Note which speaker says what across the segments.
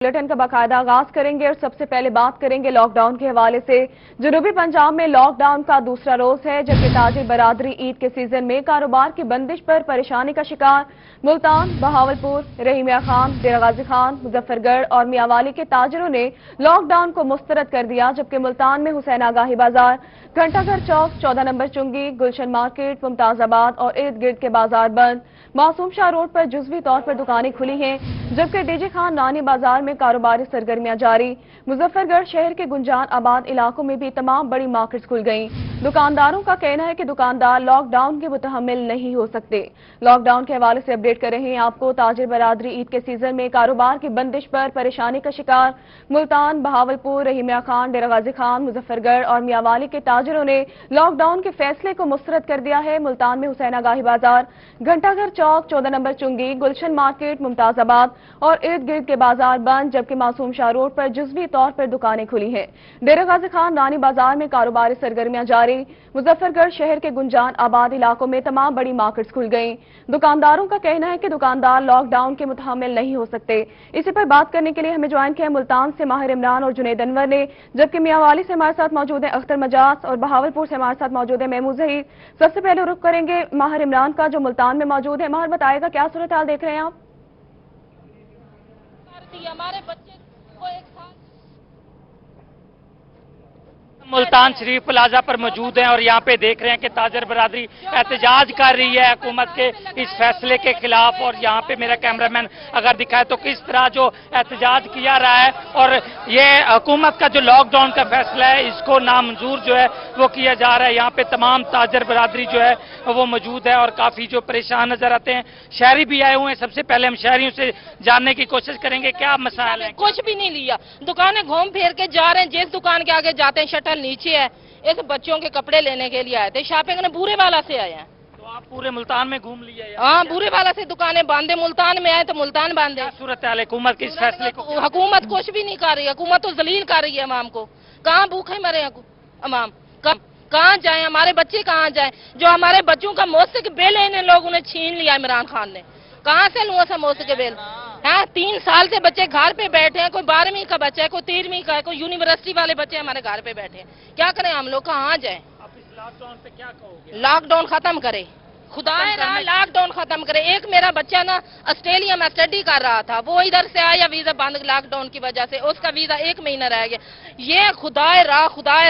Speaker 1: Bulletin का बाकायदा आगाज करेंगे और सबसे पहले बात करेंगे लॉकडाउन के हवाले से। जनूबी पंजाब में लॉकडाउन का दूसरा रोज है, जबकि ताजिर बरादरी ईद के सीजन में कारोबार की बंदिश पर परेशानी का शिकार मुल्तान, बहावलपुर, रहीमिया खान, डेरा गाजी खान, मुजफ्फरगढ़ और मियांवाली के ताजिरों ने लॉकडाउन को मुस्तरद कर दिया। जबकि मुल्तान में हुसैन आगाही बाजार, घंटाघर चौक, 14 नंबर चुंगी, गुलशन मार्केट, मुमताजाबाद और इर्द गिर्द के बाजार बंद। मासूम शाह रोड पर जुजवी तौर पर दुकानें खुली हैं, जबकि डीजे खान नानी बाजार में कारोबारी सरगर्मियां जारी। मुजफ्फरगढ़ शहर के गुंजान आबाद इलाकों में भी तमाम बड़ी मार्केट्स खुल गईं। दुकानदारों का कहना है कि दुकानदार लॉकडाउन के मुतहम्मिल नहीं हो सकते। लॉकडाउन के हवाले से अपडेट कर रहे हैं आपको। ताजिर बरादरी ईद के सीजन में कारोबार की बंदिश पर परेशानी का शिकार मुल्तान, बहावलपुर, रहीमिया खान, डेरा गाजी खान, मुजफ्फरगढ़ और मियांवाली के ताजिरों ने लॉकडाउन के फैसले को मुस्तरद कर दिया है। मुल्तान में हुसैन आगाही बाजार, घंटाघर चौक, 14 नंबर चुंगी, गुलशन मार्केट, मुमताजाबाद और इर्द गिर्द के बाजार बंद, जबकि मासूम शाह रोड पर जुजवी तौर पर दुकानें खुली हैं। डेरा गाजी खान नानी बाजार में कारोबारी सरगर्मियां जारी। मुजफ्फरगढ़ शहर के गुंजान आबाद इलाकों में तमाम बड़ी मार्केट्स खुल गईं। दुकानदारों का कहना है कि दुकानदार लॉकडाउन के मुतहम्मिल नहीं हो सकते। इसी पर बात करने के लिए हमें ज्वाइन किया मुल्तान से माहिर इमरान और जुनैद अनवर ने, जबकि मियांवाली से हमारे साथ मौजूद है अख्तर मजाज और बहावलपुर से हमारे साथ मौजूद है महमूद जहीर। सबसे पहले रुख करेंगे माहिर इमरान का, जो मुल्तान में मौजूद है। माहिर, बताएगा क्या सूरत हाल देख रहे हैं आप?
Speaker 2: हमारे बच्चे को एक साल
Speaker 3: मुल्तान शरीफ प्लाजा पर मौजूद हैं और यहाँ पे देख रहे हैं कि ताजर बरादरी एहतजाज कर रही है हुकूमत के इस फैसले के खिलाफ। और यहाँ पे मेरा कैमरामैन अगर दिखाए तो किस तरह जो एहतजाज किया रहा है और ये हुकूमत का जो लॉकडाउन का फैसला है इसको नामंजूर जो है वो किया जा रहा है। यहाँ पे तमाम ताजर बरादरी जो है वो मौजूद है और काफी जो परेशान नजर आते हैं। शहरी भी आए हुए हैं, सबसे पहले हम शहरियों से जानने की कोशिश करेंगे क्या मसाइल है।
Speaker 2: कुछ भी नहीं लिया, दुकानें घूम फिर के जा रहे हैं। जिस दुकान के आगे जाते हैं शटल नीचे है। इस बच्चों के कपड़े लेने के लिए आए थे, शॉपिंग ने बूरे वाला से आए हैं।
Speaker 3: तो आप पूरे मुल्तान में घूम लिए?
Speaker 2: हाँ, बूरे वाला से दुकानें बांधे, मुल्तान में आए तो मुल्तान बांधे।
Speaker 3: सूरत हाल हुकूमत के इस फैसले को?
Speaker 2: हुकूमत कुछ भी नहीं कर रही है, हुकूमत तो जलील कर रही है अवाम को। कहाँ भूखे मरे अवाम, कहाँ जाए, हमारे बच्चे कहाँ जाए? जो हमारे बच्चों का मुफ्त के बिल है इन लोगों ने छीन लिया। इमरान खान ने कहाँ से लूँ सा मुफ्त के बिल? हाँ, 3 साल से बच्चे घर पे बैठे हैं। कोई 12वीं का बच्चा है, कोई 13वीं का है, कोई यूनिवर्सिटी वाले बच्चे हमारे घर पे बैठे हैं। क्या करें हम लोग, कहाँ जाए?
Speaker 3: आप इस लॉकडाउन पे क्या कहोगे?
Speaker 2: लॉकडाउन खत्म करे, खुदाए रहा लॉकडाउन खत्म करे। एक मेरा बच्चा ना ऑस्ट्रेलिया में स्टडी कर रहा था, वो इधर से आया वीजा बंद लॉकडाउन की वजह से, उसका वीजा 1 महीना रह गया। ये खुदाए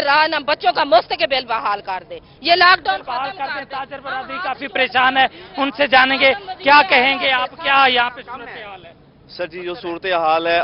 Speaker 2: रहा ना बच्चों का मुफ्त के बिल बहाल कर दे, ये लॉकडाउन खत्म कर दे।
Speaker 3: ताजर बरादरी काफी परेशान है, उनसे जानेंगे क्या कहेंगे आप, क्या यहाँ पे सूरत हाल है?
Speaker 4: सर जी, जो सूरत हाल है,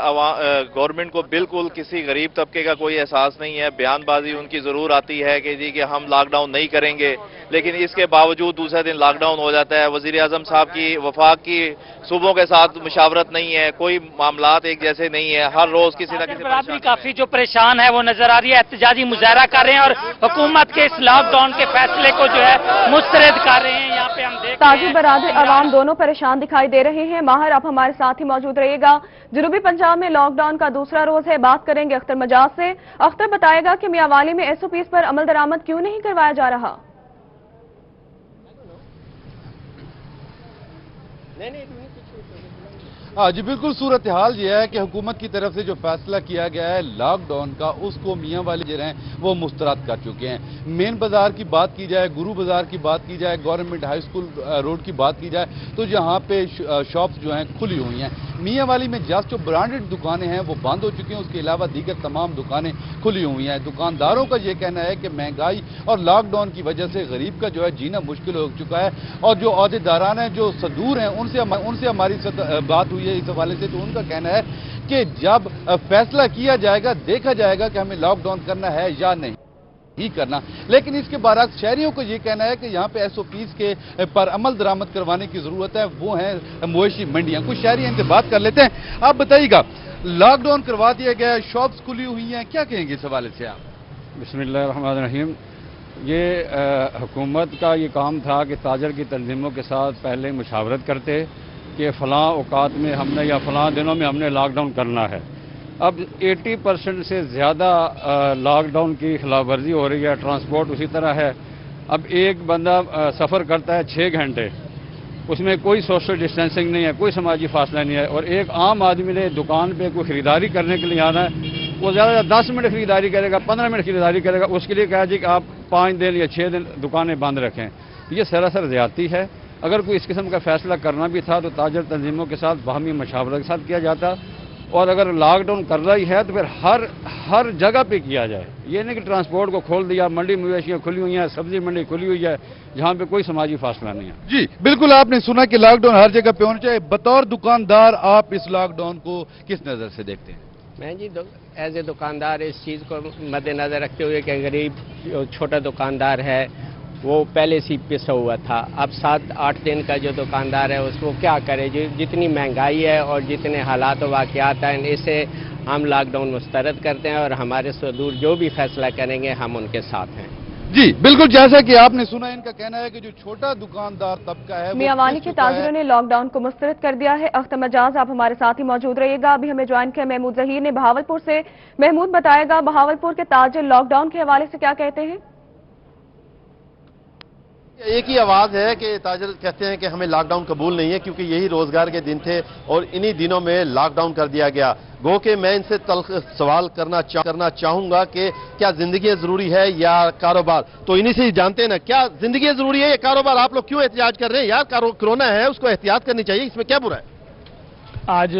Speaker 4: गवर्नमेंट को बिल्कुल किसी गरीब तबके का कोई एहसास नहीं है। बयानबाजी उनकी ज़रूर आती है कि जी कि हम लॉकडाउन नहीं करेंगे, लेकिन इसके बावजूद दूसरे दिन लॉकडाउन हो जाता है। वज़ीर आज़म साहब की वफाक की सूबों के साथ मुशावरत नहीं है, कोई मामलात एक जैसे नहीं है, हर रोज़ किसी न किसी
Speaker 3: बरादरी काफी जो परेशान है वो नजर आ रही है। एहतजाजी मुजाहरा कर रहे हैं और हुकूमत के इस लॉकडाउन के फैसले को जो है मुस्तरद कर रहे हैं। यहाँ पे हम देख
Speaker 1: ताजिर बरादरी अवाम दोनों परेशान दिखाई दे रहे हैं। माहिर, आप हमारे साथ ही मौजूद रहिएगा। जनूबी पंजाब में लॉकडाउन का दूसरा रोज है, बात करेंगे अख्तर मजाज से। अख्तर, बताएगा कि मियांवाली में SOPs पर अमल दरामद क्यों नहीं करवाया जा रहा?
Speaker 5: हाँ जी, बिल्कुल सूरत हाल ये है कि हुकूमत की तरफ से जो फैसला किया गया है लॉकडाउन का, उसको मियांवाली जो हैं वो मुस्तरद कर चुके हैं। मेन बाजार की बात की जाए, गुरु बाजार की बात की जाए, गवर्नमेंट हाई स्कूल रोड की बात की जाए तो यहाँ पे शॉप्स जो हैं खुली हुई हैं। मियांवाली में जस्ट जो ब्रांडेड दुकानें हैं वो बंद हो चुकी हैं, उसके अलावा दीगर तमाम दुकानें खुली हुई हैं। दुकानदारों का ये कहना है कि महंगाई और लॉकडाउन की वजह से गरीब का जो है जीना मुश्किल हो चुका है। और जो अहदेदारान हैं, जो सदूर हैं, उनसे हमारी बात हुई है इस हवाले से, तो उनका कहना है कि जब फैसला किया जाएगा देखा जाएगा कि हमें लॉकडाउन करना है या नहीं ही करना। लेकिन इसके बरअक्स शहरियों को ये कहना है कि यहाँ पे SOPs के पर अमल दरामद करवाने की जरूरत है, वो है मवेशी मंडियां। कुछ शहरी इनसे बात कर लेते हैं। आप बताइएगा, लॉकडाउन करवा दिया गया है, शॉप्स खुली हुई हैं, क्या कहेंगे इस हवाले से आप?
Speaker 6: बिस्मिल्लाहिर्रहमानिर्रहीम। ये हुकूमत का ये काम था कि ताजर की तंजीमों के साथ पहले मुशावरत करते कि फ़लाँ औकात में हमने या फ़लाँ दिनों में हमने लॉकडाउन करना है। अब 80% से ज़्यादा लॉकडाउन की खिलाफ वर्जी हो रही है। ट्रांसपोर्ट उसी तरह है। अब एक बंदा सफ़र करता है 6 घंटे, اس میں کوئی سوشل ڈسٹینسنگ نہیں ہے, کوئی سماجی فاصلہ نہیں ہے, اور ایک عام آدمی نے دکان پہ کوئی خریداری کرنے کے لیے آنا ہے, وہ زیادہ سے 10 منٹ خریداری کرے گا, 15 منٹ خریداری کرے گا, اس کے لیے کہا جی کہ آپ 5 دن یا 6 دن دکانیں بند رکھیں. یہ سراسر زیادتی ہے. اگر کوئی اس قسم کا فیصلہ کرنا بھی تھا تو تاجر تنظیموں کے ساتھ باہمی مشاورت کے ساتھ کیا جاتا, اور اگر لاک ڈاؤن کر رہا ہی ہے تو پھر ہر جگہ پہ کیا جائے. یہ نہیں کہ ٹرانسپورٹ کو کھول دیا, منڈی مویشیاں کھلی ہوئی ہیں, سبزی منڈی کھلی ہوئی ہے جہاں پہ کوئی سماجی فاصلہ نہیں ہے.
Speaker 5: جی بالکل, آپ نے سنا کہ لاک ڈاؤن ہر جگہ پہ ہونا چاہیے. بطور دکاندار آپ اس لاک ڈاؤن کو کس نظر سے دیکھتے ہیں؟
Speaker 7: میں جی ایز اے دکاندار اس چیز کو مد نظر رکھتے ہوئے کہ غریب جو چھوٹا دکاندار ہے وہ پہلے سے پسا ہوا تھا, اب 7-8 دن کا جو دکاندار ہے اس کو کیا کرے, جتنی مہنگائی ہے اور جتنے حالات و واقعات ہیں اسے ہم لاک ڈاؤن مسترد کرتے ہیں, اور ہمارے صدور جو بھی فیصلہ کریں گے ہم ان کے ساتھ ہیں.
Speaker 5: جی بالکل, جیسا کہ آپ نے سنا, ان کا کہنا ہے کہ جو چھوٹا دکاندار طبقہ ہے
Speaker 1: میاں کے تاجروں نے لاک ڈاؤن کو مسترد کر دیا ہے. اختر مجاز آپ ہمارے ساتھ ہی موجود رہیے گا. ابھی ہمیں جوائن کیا محمود ظہیر نے بہاولپور سے. محمود بتائے گا بہاولپور کے تاجر لاک ڈاؤن کے حوالے سے کیا کہتے ہیں؟
Speaker 8: ایک ہی آواز ہے کہ تاجر کہتے ہیں کہ ہمیں لاک ڈاؤن قبول نہیں ہے کیونکہ یہی روزگار کے دن تھے اور انہی دنوں میں لاک ڈاؤن کر دیا گیا. گو کہ میں ان سے تلخ سوال کرنا چاہوں گا کہ کیا زندگی ضروری ہے یا کاروبار, تو انہی سے جانتے ہیں نا کیا زندگی ضروری ہے یا کاروبار. آپ لوگ کیوں احتجاج کر رہے ہیں؟ یار کرونا ہے اس کو احتیاط کرنی چاہیے, اس میں کیا برا ہے؟
Speaker 9: آج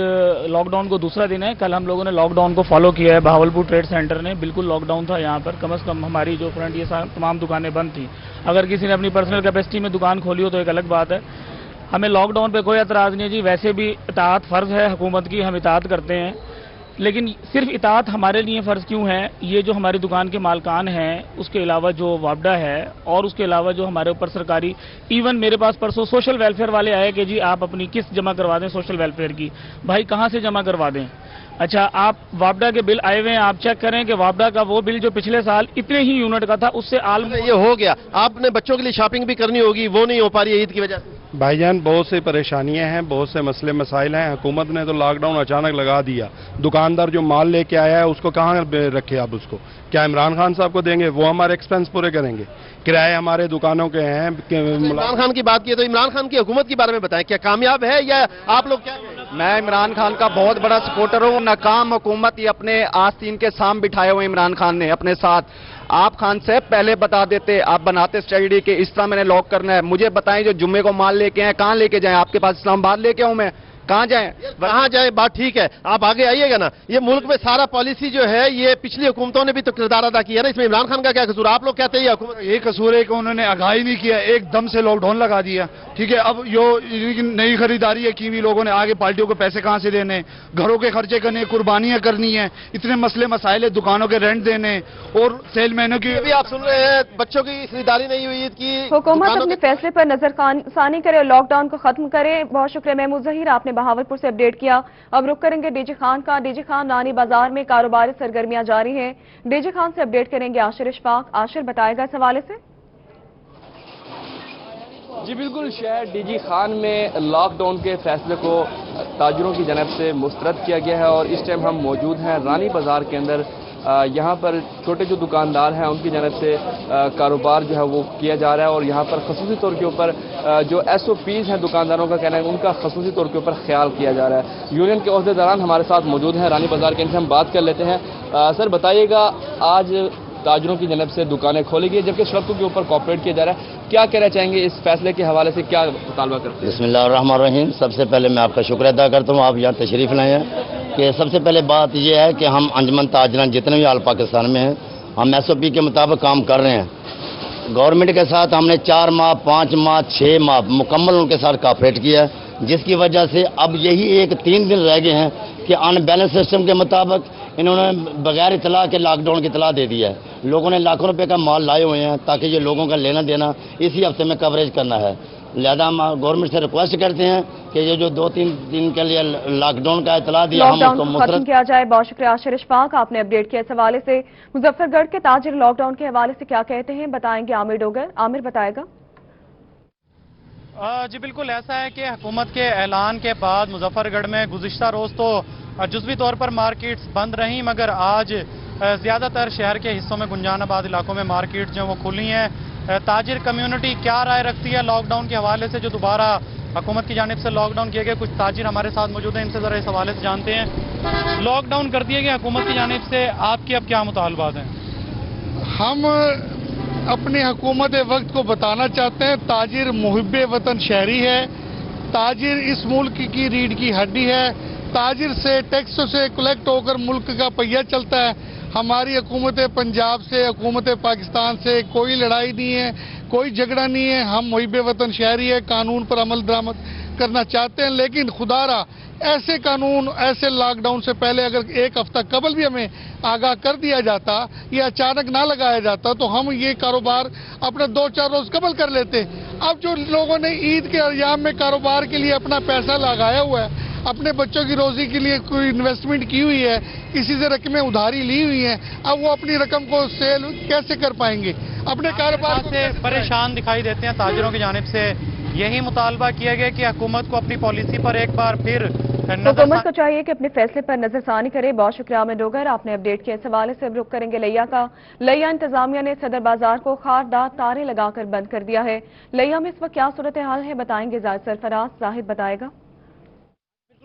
Speaker 9: لاک ڈاؤن کو دوسرا دن ہے. کل ہم لوگوں نے لاک ڈاؤن کو فالو کیا ہے. بہاولپور ٹریڈ سینٹر نے بالکل لاک ڈاؤن تھا یہاں پر, کم از کم ہماری جو فرنٹ یہ تمام دکانیں بند تھیں. اگر کسی نے اپنی پرسنل کیپیسٹی میں دکان کھولی ہو تو ایک الگ بات ہے. ہمیں لاک ڈاؤن پہ کوئی اعتراض نہیں ہے جی, ویسے بھی اطاعت فرض ہے حکومت کی, ہم اطاعت کرتے ہیں, لیکن صرف اطاعت ہمارے لیے فرض کیوں ہے؟ یہ جو ہماری دکان کے مالکان ہیں اس کے علاوہ جو وابڈہ ہے اور اس کے علاوہ جو ہمارے اوپر سرکاری, ایون میرے پاس پرسوں سوشل ویلفیئر والے آئے کہ جی آپ اپنی قسط جمع کروا دیں سوشل ویلفیئر کی. بھائی کہاں سے جمع کروا دیں؟ اچھا آپ وابڈا کے بل آئے ہوئے ہیں, آپ چیک کریں کہ وابڈا کا وہ بل جو پچھلے سال اتنے ہی یونٹ کا تھا اس سے
Speaker 8: یہ ہو گیا. آپ نے بچوں کے لیے شاپنگ بھی کرنی ہوگی, وہ نہیں ہو پا رہی ہے عید کی وجہ سے.
Speaker 10: بھائی جان بہت سی پریشانیاں ہیں, بہت سے مسئلے مسائل ہیں. حکومت نے تو لاک ڈاؤن اچانک لگا دیا. دکاندار جو مال لے کے آیا ہے اس کو کہاں رکھے آپ اس کو؟ کیا عمران خان صاحب کو دیں گے؟ وہ ہمارے ایکسپینس پورے کریں گے. کرائے ہمارے دکانوں کے ہیں.
Speaker 8: عمران خان کی بات کی تو عمران خان کی حکومت کے بارے میں بتائیں, کیا کامیاب ہے یا آپ لوگ کیا؟
Speaker 11: میں عمران خان کا بہت بڑا سپورٹر ہوں. ناکام حکومت یہ اپنے آستین کے سام بٹھائے ہوئے عمران خان نے اپنے ساتھ. آپ خان صاحب پہلے بتا دیتے, آپ بناتے اسٹریٹجی کہ اس طرح میں نے لاک کرنا ہے. مجھے بتائیں جو جمعے کو مال لے کے آئیں کہاں لے کے جائیں؟ آپ کے پاس اسلام آباد لے کے آؤں میں؟ کہاں جائیں؟
Speaker 8: کہاں جائیں بات ٹھیک ہے, آپ آگے آئیے گا نا. یہ ملک میں سارا پالیسی جو ہے یہ پچھلی حکومتوں نے بھی تو کردار ادا کیا نا, اس میں عمران خان کا کیا قصور؟ آپ لوگ کہتے ہیں یہ حکومت
Speaker 12: یہ قصور ہے کہ انہوں نے آگاہی نہیں کیا, ایک دم سے لاک ڈاؤن لگا دیا. ٹھیک ہے, اب یہ نئی خریداری ہے کی بھی لوگوں نے, آگے پارٹیوں کو پیسے کہاں سے دینے, گھروں کے خرچے کرنے, قربانیاں کرنی ہیں, اتنے مسئلے مسائل ہے, دکانوں کے رینٹ دینے اور سیل مینوں کی.
Speaker 8: بھی آپ سن رہے ہیں بچوں کی خریداری نہیں ہوئی عید کی.
Speaker 1: حکومت اپنے فیصلے پر نظر ثانی کرے اور لاک ڈاؤن کو ختم کرے. بہت شکریہ محمود ظہیر, آپ نے بہاولپور سے اپڈیٹ کیا. اب رخ کریں گے ڈی جی خان کا. ڈی جی خان, رانی بازار میں کاروباری سرگرمیاں جاری ہیں. ڈی جی خان سے اپڈیٹ کریں گے عاشر اشفاق. عاشر بتائے گا اس حوالے سے.
Speaker 13: جی بالکل, شہر ڈی جی خان میں لاک ڈاؤن کے فیصلے کو تاجروں کی جانب سے مسترد کیا گیا ہے, اور اس ٹائم ہم موجود ہیں رانی بازار کے اندر. یہاں پر چھوٹے جو دکاندار ہیں ان کی جانب سے کاروبار جو ہے وہ کیا جا رہا ہے, اور یہاں پر خصوصی طور کے اوپر جو ایس او پیز ہیں دکانداروں کا کہنا ہے ان کا خصوصی طور کے اوپر خیال کیا جا رہا ہے. یونین کے عہدے داران ہمارے ساتھ موجود ہیں رانی بازار کے, ان سے ہم بات کر لیتے ہیں. سر بتائیے گا, آج تاجروں کی جانب سے دکانیں کھولی گئی جبکہ سڑکوں کے اوپر کوآپریٹ کیا جا رہا ہے, کیا کہنا چاہیں گے اس فیصلے کے حوالے سے, کیا مطالبہ کرتے ہیں؟
Speaker 14: بسم اللہ الرحمن الرحیم. سب سے پہلے میں آپ کا شکر ادا کرتا ہوں, آپ یہاں تشریف لائے ہیں. کہ سب سے پہلے بات یہ ہے کہ ہم انجمن تاجران جتنے بھی آل پاکستان میں ہیں ہم ایس او پی کے مطابق کام کر رہے ہیں. گورنمنٹ کے ساتھ ہم نے 4 ماہ 5 ماہ 6 ماہ مکمل ان کے ساتھ کوآپریٹ کیا ہے, جس کی وجہ سے اب یہی 3 دن رہ گئے ہیں کہ ان بیلنس سسٹم کے مطابق انہوں نے بغیر اطلاع کے لاک ڈاؤن کی اطلاع دے دی ہے. لوگوں نے لاکھوں روپے کا مال لائے ہوئے ہیں تاکہ یہ لوگوں کا لینا دینا اسی ہفتے میں کوریج کرنا ہے. لہذا ہم گورنمنٹ سے ریکویسٹ کرتے ہیں کہ یہ جو 2-3 دن کے لیے لاک ڈاؤن کا اطلاع دیا ہم اس کو
Speaker 1: ختم کیا جائے. بہت شکریہ عاشر اشفاق, آپ نے اپڈیٹ کیا اس حوالے سے. مظفر گڑھ کے تاجر لاک ڈاؤن کے حوالے سے کیا کہتے ہیں بتائیں گے عامر ڈوگر. عامر بتائے گا.
Speaker 15: جی بالکل ایسا ہے کہ حکومت کے اعلان کے بعد مظفر گڑھ میں گزشتہ روز تو جزوی طور پر مارکیٹس بند رہیں, مگر آج زیادہ تر شہر کے حصوں میں گنجان آباد علاقوں میں مارکیٹ جو وہ کھلی ہیں. تاجر کمیونٹی کیا رائے رکھتی ہے لاک ڈاؤن کے حوالے سے جو دوبارہ हुकूमत की जानिब से लॉकडाउन किए गए। कुछ ताजिर हमारे साथ मौजूद हैं, इनसे ज़रा इस हवाले से जानते हैं। लॉकडाउन कर दिए गए हुकूमत की जानिब से, आपके अब क्या मुतालबात हैं?
Speaker 12: हम अपनी हुकूमत वक्त को बताना चाहते हैं, ताजिर मुहिब्बे वतन शहरी है, ताजिर इस मुल्क की रीढ़ की हड्डी है, ताजिर से टैक्स से कलेक्ट होकर मुल्क का पहिया चलता है। हमारी हुकूमत पंजाब से, हुकूमत पाकिस्तान से कोई लड़ाई नहीं है, कोई झगड़ा नहीं है। हम मुहिब्बे वतन शहरी है, कानून पर अमल दरामद करना चाहते हैं, लेकिन खुदारा ऐसे कानून, ऐसे लॉकडाउन से पहले अगर एक हफ्ता कबल भी हमें आगाह कर दिया जाता या अचानक ना लगाया जाता तो हम ये कारोबार अपने 2-4 रोज कबल कर लेते। अब जो लोगों ने ईद के अय्याम में कारोबार के लिए अपना पैसा लगाया हुआ है, अपने बच्चों की रोजी के लिए कोई इन्वेस्टमेंट की हुई है, किसी से रकमें उधारी ली हुई हैं, अब वो अपनी रकम को सेल कैसे कर पाएंगे? अपने कारोबार
Speaker 15: से परेशान दिखाई देते हैं ताजिरों की जानिब से। यही मुतालबा किया गया कि हुकूमत को अपनी पॉलिसी पर एक बार फिर
Speaker 1: हुकूमत को चाहिए कि अपने फैसले पर नजरसानी करे। बहुत शुक्रिया आमिर डोगर, आपने अपडेट किया। इस हवाले से रुख करेंगे लिया का। लिया इंतजामिया ने सदर बाजार को खारदार तारे लगाकर बंद कर दिया है। लिया में इस वक्त क्या सूरत हाल है, बताएंगे जाहिद सरफराज। जाहिद बताएगा।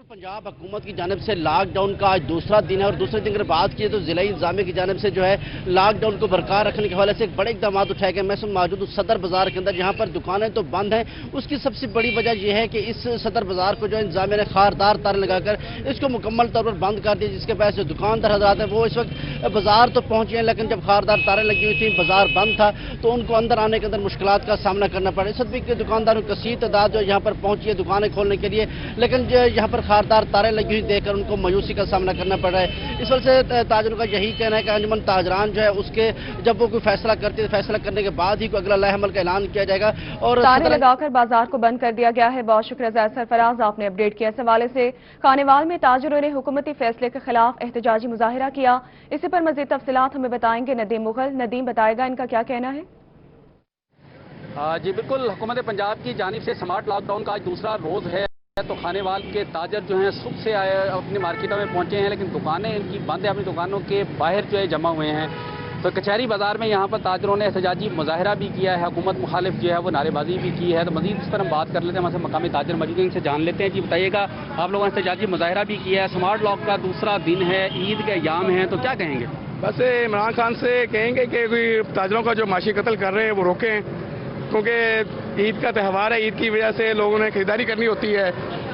Speaker 16: पंजाब हुकूमत की जानिब से लॉकडाउन का आज दूसरा दिन है और दूसरे दिन अगर बात की तो जिला इंतजामिया की जानिब से जो है लॉकडाउन को बरकरार रखने के हवाले से एक बड़े इकदाम उठाए गए। मैं मौजूद हूँ सदर बाजार के अंदर, जहाँ पर दुकानें तो बंद हैं। उसकी सबसे बड़ी वजह यह है कि इस सदर बाजार को जो इंतजामिया ने खारदार तारे लगाकर इसको मुकम्मल तौर पर बंद कर दिया, जिसके वजह से दुकानदार हजरात हैं वो इस वक्त बाजार तो पहुंचे हैं, लेकिन जब खारदार तारे लगी हुई थी, बाजार बंद था, तो उनको अंदर आने के अंदर मुश्किलात का सामना करना पड़ा। इस वक्त भी दुकानदारों की कसीर तादाद जो यहाँ पर पहुंची है दुकानें खोलने के लिए, लेकिन यहाँ पर खारदार तारे लगी देखकर उनको मायूसी का सामना करना पड़ रहा है। इस वजह से ताजिरों का यही कहना है कि अंजुमन ताजरान जो है उसके जब वो कोई फैसला करती है, फैसला करने के बाद ही कोई अगला लाहेअमल का ऐलान किया जाएगा। और
Speaker 1: तारे लगाकर बाजार को बंद कर दिया गया है। बहुत शुक्रिया जाहिद सरफराज, आपने अपडेट किया। इस हवाले से खानेवाल में ताजिरों ने हुकूमती फैसले के खिलाफ एहतजाजी मुजाहिरा किया। इसी पर मजीद तफसीलात हमें बताएंगे नदीम मुगल। नदीम बताएगा इनका क्या कहना है।
Speaker 17: जी बिल्कुल, हुकूमत पंजाब की जानिब से स्मार्ट लॉकडाउन का आज दूसरा रोज है, तो खानेवाल के ताजर जो हैं सुबह से आए अपनी मार्केटों में पहुंचे हैं, लेकिन दुकानें इनकी बंद है, अपनी दुकानों के बाहर जो है जमा हुए हैं। तो कचहरी बाजार में यहाँ पर ताजरों ने एहतजाजी मुजाहिरा भी किया है, हुकूमत मुखालिफ जो है वो नारेबाजी भी की है। तो मजीद इस पर हम बात कर लेते हैं, हमारे मकामी ताजर मौजूद हैं, इनसे जान लेते हैं। जी बताइएगा, आप लोगों ने एहतजाजी मुजाहिरा भी किया है, स्मार्ट लॉक का दूसरा दिन है, ईद के अय्याम हैं, तो क्या कहेंगे?
Speaker 18: बस इमरान खान से कहेंगे कि कोई ताजरों का जो माशी कत्ल कर रहे हैं वो रोकें, क्योंकि ईद का त्यौहार है, ईद की वजह से लोगों ने खरीदारी करनी होती है,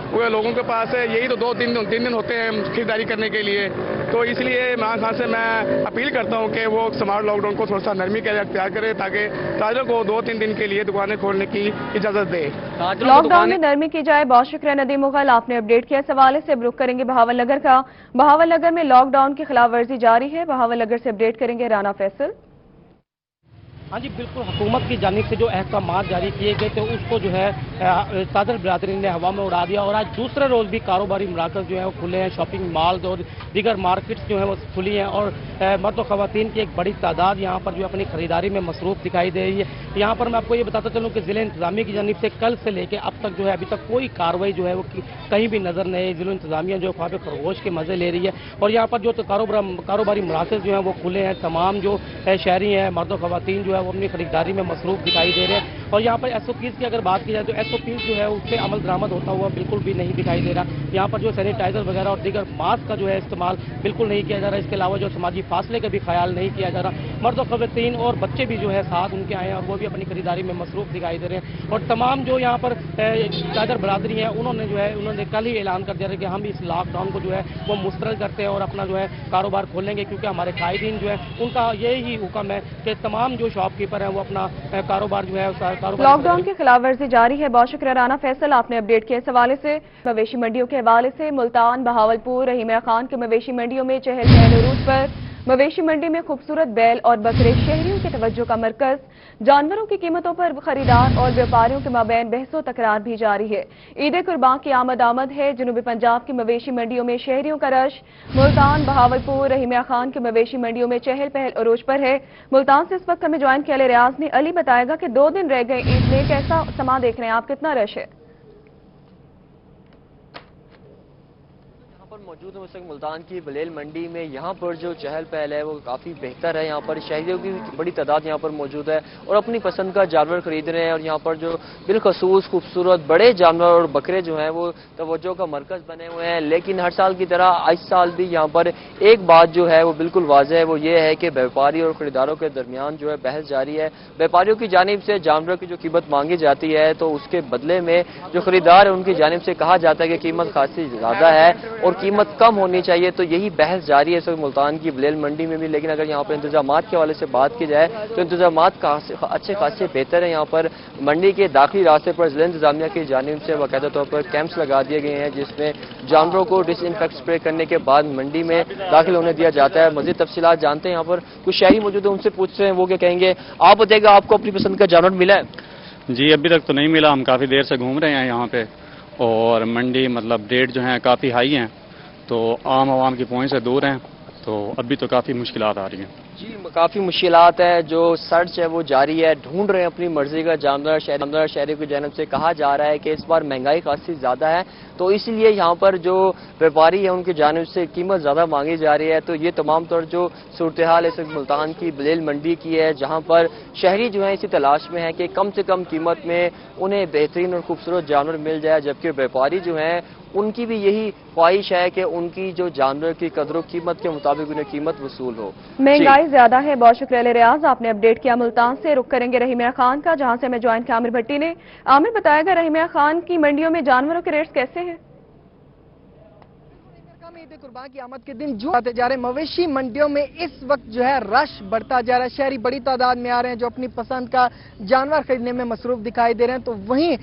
Speaker 18: वो लोगों के पास है यही तो 2-3 दिन होते हैं खरीदारी करने के लिए। तो इसलिए इमरान खान से मैं अपील करता हूं कि वो स्मार्ट लॉकडाउन को थोड़ा सा नरमी के अख्तियार करे, ताकि ताजरों को 2-3 दिन के लिए दुकानें खोलने की इजाजत दे।
Speaker 1: लॉकडाउन में नरमी की जाए। बहुत शुक्रिया नदीम मुगल, आपने अपडेट किया। इस हवाले से रुख करेंगे बहावल नगर का। बहावल नगर में लॉकडाउन की खिलाफ वर्जी जारी है। बहावल नगर से अपडेट करेंगे राना फैसल।
Speaker 19: हाँ जी बिल्कुल, हुकूमत की जानिब से जो अहकामात जारी किए गए थे उसको जो है ताजर बिरादरी ने हवा में उड़ा दिया और आज दूसरे रोज़ भी कारोबारी मराकज़ जो है वो खुले हैं, शॉपिंग मॉल्स और दीगर मार्केट्स जो है वो खुली हैं और मर्द और ख़वातीन की एक बड़ी तादाद यहाँ पर जो अपनी ख़रीदारी में मसरूफ़ दिखाई दे रही है। यहाँ पर मैं आपको ये बताता चलूँ कि ज़िला इंतज़ामिया की जानिब से कल से लेकर अब तक जो है अभी तक कोई कार्रवाई जो है वो कहीं भी नज़र नहीं। ज़िला इंतज़ामिया जो वहाँ पर खरगोश के मज़े ले रही है और यहाँ पर जो कारोबारी मराकज़ जो हैं वो खुले हैं। तमाम जो शहरी हैं, मर्द और ख़वातीन जो है वो अपनी खरीदारी में मसरूफ़ दिखाई दे रहे हैं और यहाँ पर SOPs की अगर बात की जाए तो SOPs जो है उस पर अमल दरामद होता हुआ बिल्कुल भी नहीं दिखाई दे रहा। यहाँ पर जो सैनिटाइजर वगैरह और दीगर मास्क का जो है इस्तेमाल बिल्कुल नहीं किया जा रहा। इसके अलावा जो समाजी फासले का भी ख्याल नहीं किया जा रहा। मर्द और ख़वातीन और बच्चे भी जो है साथ उनके आए हैं और वो भी अपनी खरीदारी में मसरूफ़ दिखाई दे रहे हैं और तमाम जो यहाँ पर ताजर बरादरी है उन्होंने कल ही ऐलान कर दिया कि हम इस लॉकडाउन को जो है वो मुस्तरद करते हैं और अपना जो है कारोबार खोलेंगे, क्योंकि हमारे कायदीन जो है उनका यही हुक्म है कि तमाम जो शॉपकीपर हैं वो अपना कारोबार जो है
Speaker 1: लॉकडाउन की खिलाफ वर्जी जारी है। बहुत शुक्रिया राना फैसल, आपने अपडेट किया। इस हवाले से मवेशी मंडियों के हवाले से मुल्तान, बहावलपुर, रहीम खान के मवेशी मंडियों में चहल पहल उरूज पर। मवेशी मंडी में खूबसूरत बैल और बकरे शहरियों की तवज्जो का मरकज। जानवरों की कीमतों पर खरीदार और व्यापारियों के माबैन बहसो तकरार भी जारी है। ईद कुर्बान की आमद है। जनूबी पंजाब की मवेशी मंडियों में शहरियों का रश। मुल्तान, बहावलपुर, रहीम खान की मवेशी मंडियों में चहल पहल अरोज पर है। मुल्तान से इस वक्त हमें ज्वाइन किया रियाज ने। अली बताएगा कि 2 दिन रह गए ईद में, कैसा समा देख रहे हैं आप, कितना रश है?
Speaker 20: پر موجود ہوں اس وقت ملتان کی بلیل منڈی میں. یہاں پر جو چہل پہل ہے وہ کافی بہتر ہے. یہاں پر شہریوں کی بڑی تعداد یہاں پر موجود ہے اور اپنی پسند کا جانور خرید رہے ہیں. اور یہاں پر جو بالخصوص خوبصورت بڑے جانور اور بکرے جو ہیں وہ توجہ کا مرکز بنے ہوئے ہیں. لیکن ہر سال کی طرح اس سال بھی یہاں پر ایک بات جو ہے وہ بالکل واضح ہے, وہ یہ ہے کہ بیپاری اور خریداروں کے درمیان جو ہے بحث جاری ہے. بیپاریوں کی جانب سے جانوروں کی جو قیمت مانگی جاتی ہے تو اس کے بدلے میں جو خریدار ہے ان کی جانب سے کہا جاتا ہے کہ قیمت خاصی زیادہ ہے اور قیمت کم ہونی چاہیے. تو یہی بحث جاری ہے اس وقت ملتان کی بلیل منڈی میں بھی. لیکن اگر یہاں پر انتظامات کے حوالے سے بات کی جائے تو انتظامات اچھے خاصے بہتر ہیں. یہاں پر منڈی کے داخلی راستے پر ضلع انتظامیہ کی جانب سے باقاعدہ طور پر کیمپس لگا دیے گئے ہیں جس میں جانوروں کو ڈس انفیکٹ اسپرے کرنے کے بعد منڈی میں داخل ہونے دیا جاتا ہے. مزید تفصیلات جانتے ہیں, یہاں پر کچھ شہری موجود ہیں ان سے پوچھتے ہیں وہ کیا کہیں گے. آپ بتائیے گا آپ کو اپنی پسند کا جانور ملا ہے؟
Speaker 6: جی ابھی تک تو نہیں ملا, ہم کافی دیر سے گھوم رہے ہیں یہاں پہ اور منڈی مطلب ریٹ جو ہیں کافی ہائی ہیں تو عام عوام کی پہنچ سے دور ہیں تو ابھی تو کافی مشکلات آ رہی ہیں.
Speaker 20: جی کافی مشکلات ہیں, جو سرچ ہے وہ جاری ہے, ڈھونڈ رہے ہیں اپنی مرضی کا جانور. شہریوں کی جانب سے کہا جا رہا ہے کہ اس بار مہنگائی خاصی زیادہ ہے تو اس لیے یہاں پر جو بیپاری ہیں ان کی جانب سے قیمت زیادہ مانگی جا رہی ہے. تو یہ تمام طور جو صورتحال ہے ملتان کی بلیل منڈی کی ہے جہاں پر شہری جو ہیں اسی تلاش میں ہیں کہ کم سے کم قیمت میں انہیں بہترین اور خوبصورت جانور مل جائے, جبکہ بیپاری جو ہیں ان کی بھی یہی خواہش ہے کہ ان کی جو جانور کی قدر و قیمت کے مطابق انہیں قیمت وصول ہو.
Speaker 1: مہنگائی زیادہ ہے. بہت شکریہ علی ریاض, آپ نے اپڈیٹ کیا. ملتان سے رخ کریں گے رحیمیہ خان کا جہاں سے میں جوائن کیا عامر بھٹی نے. عامر بتایا گا رحیمیہ خان کی منڈیوں میں جانوروں کے ریٹس کیسے ہیں؟
Speaker 21: عید قربان کی آمد کے دن جو آتے جا رہے ہیں مویشی منڈیوں میں اس وقت جو ہے رش بڑھتا جا رہا ہے. شہری بڑی تعداد میں آ رہے ہیں جو اپنی پسند کا جانور خریدنے میں مصروف دکھائی دے رہے ہیں. تو وہیں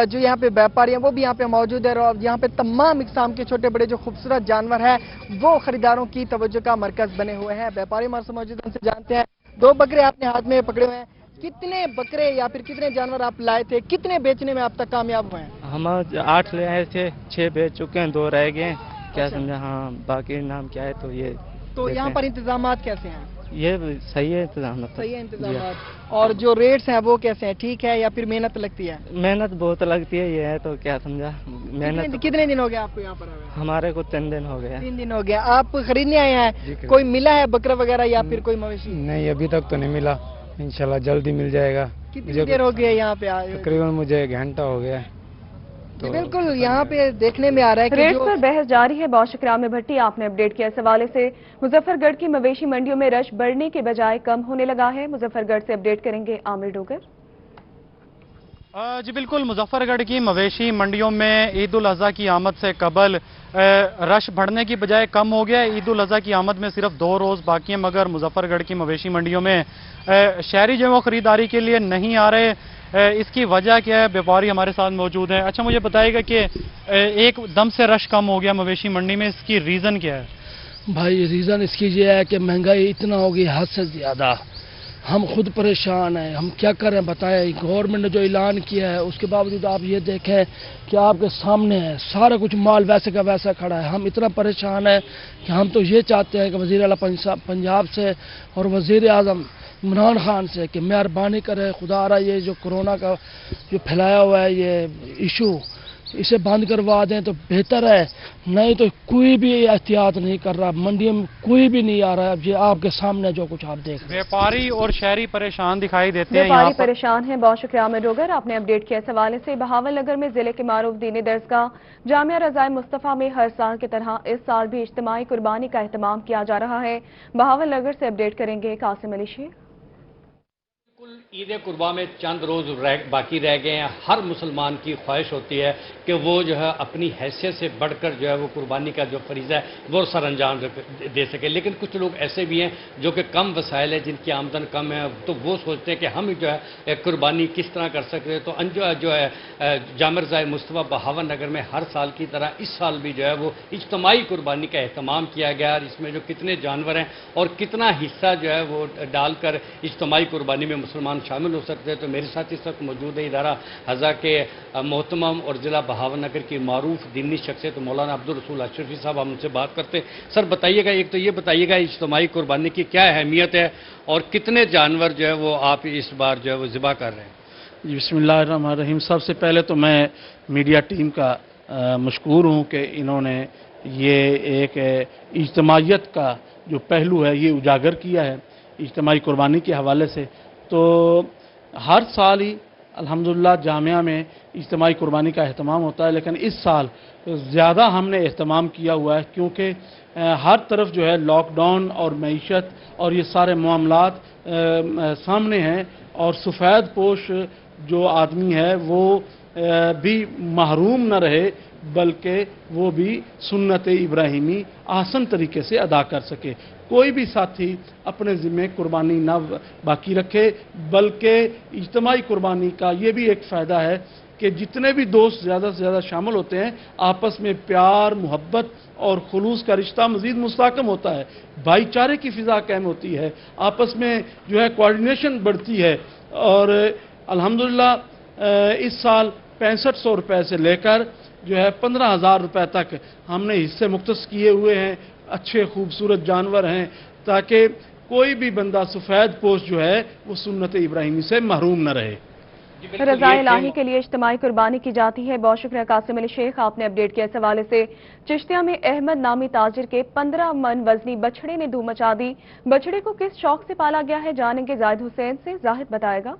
Speaker 21: جو یہاں پہ بیپاری ہیں وہ بھی یہاں پہ موجود ہے اور یہاں پہ تمام اقسام کے چھوٹے بڑے جو خوبصورت جانور ہیں وہ خریداروں کی توجہ کا مرکز بنے ہوئے ہیں. بیپاری ہمارے سے موجود ہیں, ان سے جانتے ہیں. 2 بکرے آپ نے ہاتھ میں پکڑے ہوئے ہیں, کتنے بکرے یا پھر کتنے جانور آپ لائے تھے, کتنے بیچنے میں اب تک کامیاب ہوئے ہیں؟
Speaker 22: ہم 8 لے آئے تھے, 6 بیچ چکے ہیں, 2 رہ گئے. کیا سمجھا, ہاں باقی نام کیا ہے تو یہ.
Speaker 21: تو یہاں پر انتظامات کیسے ہیں؟
Speaker 22: یہ صحیح ہے انتظامات.
Speaker 21: صحیح ہے انتظامات. اور جو ریٹس ہیں وہ کیسے ہیں, ٹھیک ہے یا پھر محنت لگتی ہے؟
Speaker 22: محنت بہت لگتی ہے, یہ ہے تو کیا سمجھا محنت.
Speaker 21: کتنے دن ہو گیا آپ کو یہاں پر آئے؟
Speaker 22: ہمارے کو 3 دن ہو گیا.
Speaker 21: 3 دن ہو گیا. آپ خریدنے آئے ہیں, کوئی ملا ہے بکرا وغیرہ یا پھر کوئی مویشی؟
Speaker 22: نہیں ابھی تک تو نہیں ملا, انشاءاللہ جلدی مل جائے گا.
Speaker 21: کتنی دیر ہو گیا یہاں پہ آئے؟
Speaker 22: تقریباً مجھے 1 گھنٹہ ہو گیا.
Speaker 21: بالکل یہاں پہ دیکھنے میں آ رہا ہے کہ
Speaker 1: ریٹس پر بحث جاری ہے. بہت شکریہ عامر بھٹی, آپ نے اپڈیٹ کیا. اس حوالے سے مظفر گڑھ کی مویشی منڈیوں میں رش بڑھنے کے بجائے کم ہونے لگا ہے. مظفر گڑھ سے اپڈیٹ کریں گے عامر ڈوگر.
Speaker 15: جی بالکل, مظفر گڑھ کی مویشی منڈیوں میں عید الاضحیٰ کی آمد سے قبل رش بڑھنے کی بجائے کم ہو گیا. عید الاضحیٰ کی آمد میں صرف 2 روز باقی ہیں مگر مظفر گڑھ کی مویشی منڈیوں میں شہری جو وہ خریداری کے لیے نہیں آ رہے. اس کی وجہ کیا ہے؟ بیپاری ہمارے ساتھ موجود ہیں. اچھا مجھے بتائیے گا کہ ایک دم سے رش کم ہو گیا مویشی منڈی میں, اس کی ریزن کیا ہے؟
Speaker 23: بھائی ریزن اس کی یہ ہے کہ مہنگائی اتنا ہو گئی حد سے زیادہ, ہم خود پریشان ہیں. ہم کیا کریں بتائیں, گورنمنٹ نے جو اعلان کیا ہے اس کے باوجود آپ یہ دیکھیں کہ آپ کے سامنے ہے سارا کچھ مال ویسے کا ویسا کھڑا ہے. ہم اتنا پریشان ہیں کہ ہم تو یہ چاہتے ہیں کہ وزیر اعلیٰ پنجاب سے اور وزیر اعظم عمران خان سے کہ مہربانی کرے خدا را یہ جو کرونا کا جو پھیلایا ہوا ہے یہ ایشو اسے بند کروا دیں تو بہتر ہے. نہیں تو کوئی بھی احتیاط نہیں کر رہا, منڈی میں کوئی بھی نہیں آ رہا ہے. یہ آپ کے سامنے جو کچھ آپ دیکھ رہے ہیں,
Speaker 15: بیپاری اور شہری پریشان دکھائی دیتے ہیں.
Speaker 1: بیپاری پریشان ہیں. بہت شکریہ عامر ڈوگر, آپ نے اپڈیٹ کیا. اس حوالے سے بہاول نگر میں ضلع کے معروف دینی درسگاہ جامعہ رضائے مصطفیٰ میں ہر سال کی طرح اس سال بھی اجتماعی قربانی کا اہتمام کیا جا رہا ہے. بہاول نگر سے اپڈیٹ کریں گے قاسم علی شیخ.
Speaker 24: عید قربان میں چند روز باقی رہ گئے ہیں. ہر مسلمان کی خواہش ہوتی ہے کہ وہ جو ہے اپنی حیثیت سے بڑھ کر جو ہے وہ قربانی کا جو فریضہ ہے وہ سر انجام دے سکے. لیکن کچھ لوگ ایسے بھی ہیں جو کہ کم وسائل ہے, جن کی آمدن کم ہے, تو وہ سوچتے ہیں کہ ہم جو ہے قربانی کس طرح کر سکتے ہیں. تو جو ہے جامعہ رضائے مصطفیٰ بہاول نگر میں ہر سال کی طرح اس سال بھی جو ہے وہ اجتماعی قربانی کا اہتمام کیا گیا. اس میں جو کتنے جانور ہیں اور کتنا حصہ جو ہے وہ ڈال کر اجتماعی قربانی میں مسلمان شامل ہو سکتے ہیں. تو میرے ساتھ اس وقت موجود ہے ادارہ حضا کے محتمم اور ضلع بہاول نگر کی معروف دینی شخصیت مولانا عبدالرسول اشرفی صاحب. ہم ان سے بات کرتے ہیں. سر بتائیے گا, ایک تو یہ بتائیے گا اجتماعی قربانی کی کیا اہمیت ہے اور کتنے جانور جو ہے وہ آپ اس بار جو ہے وہ ذبح کر رہے ہیں؟
Speaker 23: بسم اللہ الرحمن الرحیم. سب سے پہلے تو میں میڈیا ٹیم کا مشکور ہوں کہ انہوں نے
Speaker 2: ये एक इज्तमाइयत का जो पहलू है ये उजागर किया है इज्तमाई कुर्बानी के हवाले से। तो हर साल ही अल्हम्दुलिल्लाह जामिया में इज्तमाई कुर्बानी का एहतमाम होता है, लेकिन इस साल ज़्यादा हमने एहतमाम किया हुआ है क्योंकि हर तरफ जो है लॉकडाउन और मईशत और ये सारे मामलात सामने हैं, और सफ़ेद पोश जो आदमी है वो भी महरूम न रहे बल्कि वो भी सुन्नत इब्राहिमी आसान तरीके से अदा कर सके। कोई भी साथी अपने ज़िम्मे कुर्बानी न बाकी रखे, बल्कि इज्तमाई कुर्बानी का ये भी एक फ़ायदा है कि जितने भी दोस्त ज़्यादा से ज़्यादा शामिल होते हैं आपस में प्यार मोहब्बत और खुलूस का रिश्ता मज़ीद मुस्तहकम होता है, भाईचारे की फ़िज़ा कायम होती है, आपस में जो है कोऑर्डिनेशन बढ़ती है। और अल्हम्दुलिल्लाह इस साल 6500 रुपये से लेकर जो है 15,000 रुपये तक हमने हिस्से मुख्तस किए हुए हैं। अच्छे खूबसूरत जानवर हैं ताकि कोई भी बंदा सफ़ेद पोश जो है वो सुन्नत इब्राहिमी से महरूम न रहे।
Speaker 1: रज़ा इलाही के लिए इज्तिमाई कुर्बानी की जाती है। बहुत शुक्रिया कासिम अली शेख, आपने अपडेट किया। इस हवाले से चिश्तिया में अहमद नामी ताजिर के 15 मन वजनी बछड़े ने धूम मचा दी। बछड़े को किस शौक से पाला गया है जानेंगे जाहिद हुसैन से, जाहिद बताएगा।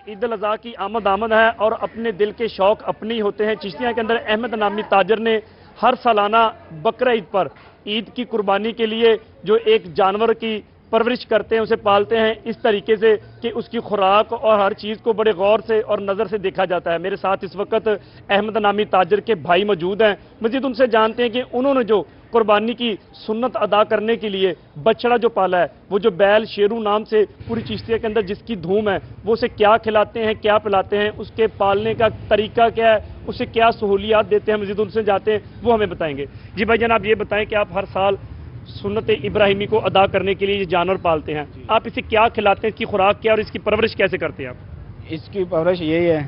Speaker 9: ईद उल अज़हा की आमद है और अपने दिल के शौक अपने ही होते हैं। चिश्तिया के अंदर अहमद नामी ताजिर ने हर सालाना बकरा ईद पर ईद की कुर्बानी के लिए जो एक जानवर की परवरिश करते हैं, उसे पालते हैं इस तरीके से कि उसकी खुराक और हर चीज़ को बड़े गौर से और नज़र से देखा जाता है। मेरे साथ इस वक्त अहमद नामी ताजिर के भाई मौजूद हैं। मज़ीद उनसे जानते हैं कि उन्होंने जो कुर्बानी की सुन्नत अदा करने के लिए बछड़ा जो पाला है, वो जो बैल शेरू नाम से पूरी चिश्तिया के अंदर जिसकी धूम है, वो उसे क्या खिलाते हैं, क्या पिलाते हैं, उसके पालने का तरीका क्या है, उसे क्या सहूलियात देते हैं, मज़ीद उनसे जाते हैं, वो हमें बताएंगे। जी भाई जान, आप ये बताएं कि आप हर साल सुन्नत इब्राहिमी को अदा करने के लिए ये जानवर पालते हैं, आप इसे क्या खिलाते हैं, इसकी खुराक क्या और इसकी परवरिश कैसे करते हैं आप?
Speaker 3: इसकी परवरिश यही है,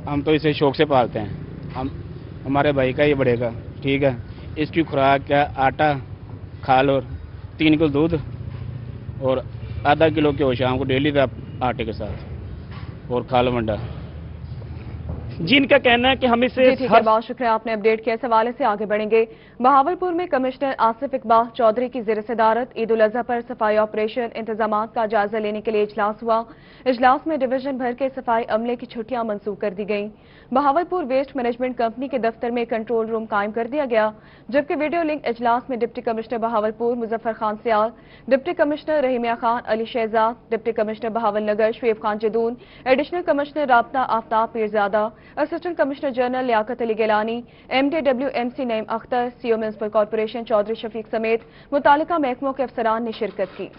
Speaker 3: हम तो इसे शौक से पालते हैं। हमारे भाई का ये बढ़ेगा, ठीक है। इसकी खुराक क्या, आटा खाल और 3 किलो दूध और आधा किलो के शाम को डेली का आटे के साथ और खाल मंडा।
Speaker 9: जी, इनका कहना है कि हम इसे
Speaker 1: बहुत शुक्रिया, आपने अपडेट किया। इस हवाले से आगे बढ़ेंगे। बहावलपुर में कमिश्नर आसिफ इकबाल चौधरी की ज़ेर सदारत ईद उल अज़हा पर सफाई ऑपरेशन इंतजामात का जायजा लेने के लिए इजलास हुआ। इजलास में डिवीजन भर के सफाई अमले की छुट्टियां मंसूख कर दी गईं। बहावलपुर वेस्ट मैनेजमेंट कंपनी के दफ्तर में कंट्रोल रूम कायम कर दिया गया, जबकि वीडियो लिंक इजलास में deputy commissioner Bahawalpur Muzaffar Khan Sial, deputy commissioner Rahimyar Khan Ali Shahzad, deputy commissioner Bahawal Nagar Shoaib Khan Jadoon, additional commissioner राबता Aftab Pirzada, assistant commissioner general Liaquat Ali Gilani, MDWMC Naeem Akhtar, CO municipal corporation Chaudhry Shafiq समेत मुतालिका महकमों के अफसरान ने शिरकत की।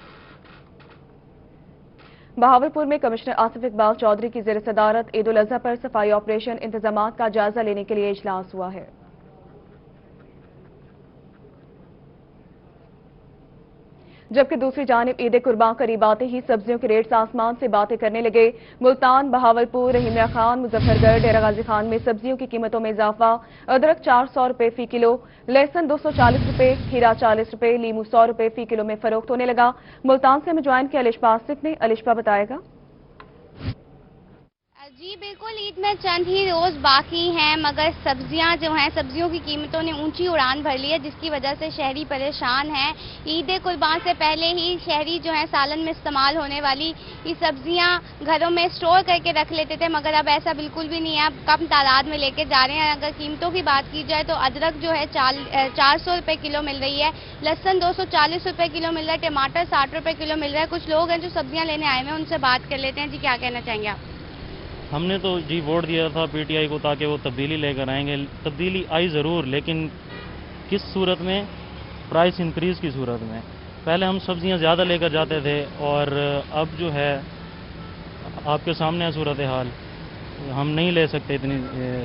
Speaker 1: बहावलपुर में कमिश्नर आसिफ इकबाल चौधरी की ज़ेर सदारत ईद उल अज़हा पर सफाई ऑपरेशन इंतजामात का जायजा लेने के लिए इजलास हुआ है। जबकि दूसरी जानिब ईद कुर्बान करीब आते ही सब्जियों के रेट्स आसमान से बातें करने लगे। मुल्तान, बहावलपुर, रहीमिया खान, मुजफ्फरगढ़, डेरा गाजी खान में सब्जियों की कीमतों में इजाफा। अदरक 400 रुपए फी किलो, लहसुन 240 रुपए, खीरा 40 रुपए, लीमू 100 रुपए फी किलो में फरोख्त होने लगा। मुल्तान से हमें ज्वाइन किया अलिशबा आसिफ ने। अलिशबा बताएगा।
Speaker 4: जी बिल्कुल, ईद में चंद ही रोज बाकी हैं, मगर सब्जियां जो हैं, सब्जियों की कीमतों ने ऊंची उड़ान भर ली है, जिसकी वजह से शहरी परेशान हैं। ईद कुर्बान से पहले ही शहरी जो है सालन में इस्तेमाल होने वाली ये सब्जियां घरों में स्टोर करके रख लेते थे, मगर अब ऐसा बिल्कुल भी नहीं है। अब कम तादाद में लेके जा रहे हैं। अगर कीमतों की बात की जाए तो अदरक जो है 400 रुपये किलो मिल रही है, लहसुन 240 रुपये किलो मिल रहा है, टमाटर 60 रुपये किलो मिल रहा है। कुछ लोग हैं जो सब्जियाँ लेने आए हुए हैं, उनसे बात कर लेते हैं। जी, क्या कहना चाहेंगे आप?
Speaker 7: हमने तो जी वोट दिया था PTI को ताकि वो तब्दीली लेकर आएंगे। तब्दीली आई ज़रूर, लेकिन किस सूरत में? प्राइस इंक्रीज़ की सूरत में। पहले हम सब्जियां ज़्यादा लेकर जाते थे और अब जो है आपके सामने है सूरत हाल, हम नहीं ले सकते इतनी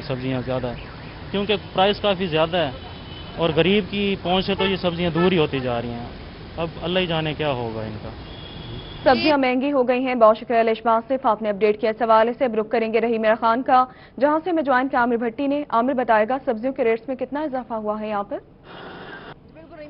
Speaker 7: सब्जियां ज़्यादा, क्योंकि प्राइस काफ़ी ज़्यादा है और गरीब की पहुंच से तो ये सब्जियां दूर ही होती जा रही हैं। अब अल्लाह ही जाने क्या होगा इनका।
Speaker 1: सब्जियां महंगी हो गई हैं। बहुत शुक्रिया अलिशबा आसिफ, आपने अपडेट किया। इस हवाले से अब रुख करेंगे रहीमिया खान का, जहां से हमें ज्वाइन किया आमिर भट्टी ने। आमिर बताएगा सब्जियों के रेट्स में कितना इजाफा हुआ है यहाँ पर?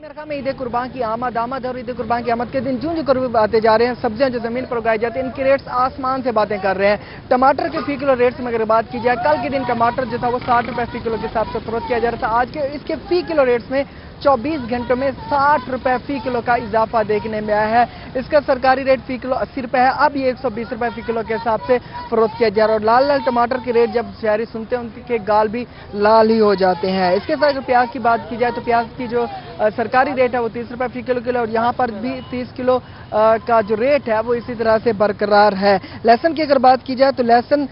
Speaker 21: मेरे ख्याल में ईद कुर्बान की आमद और ईद कुर्बान की आमद के दिन जो करीब आते जा रहे हैं, सब्जियां जो जमीन पर उगाई जाती हैं इनके रेट्स आसमान से बातें कर रहे हैं। टमाटर के फी किलो रेट्स में अगर बात की जाए, कल के दिन टमाटर जो था वो 60 रुपए फी किलो के हिसाब से फरोख्त किया जा रहा था। आज के इसके फी किलो रेट्स में 24 घंटों में 60 रुपए फी किलो का इजाफा देखने में आया है। इसका सरकारी रेट फी किलो 80 रुपए है, अब ये 120 रुपए फी किलो के हिसाब से फरोख्त किया जा रहा है। और लाल लाल टमाटर के रेट जब शहरी सुनते हैं उनके गाल भी लाल ही हो जाते हैं। इसके साथ अगर प्याज की बात की जाए तो प्याज की जो सरकारी रेट है वो 30 रुपए फी किलो और यहाँ पर भी 30 किलो का जो रेट है वो इसी तरह से बरकरार है। लहसुन की अगर बात की जाए तो लहसुन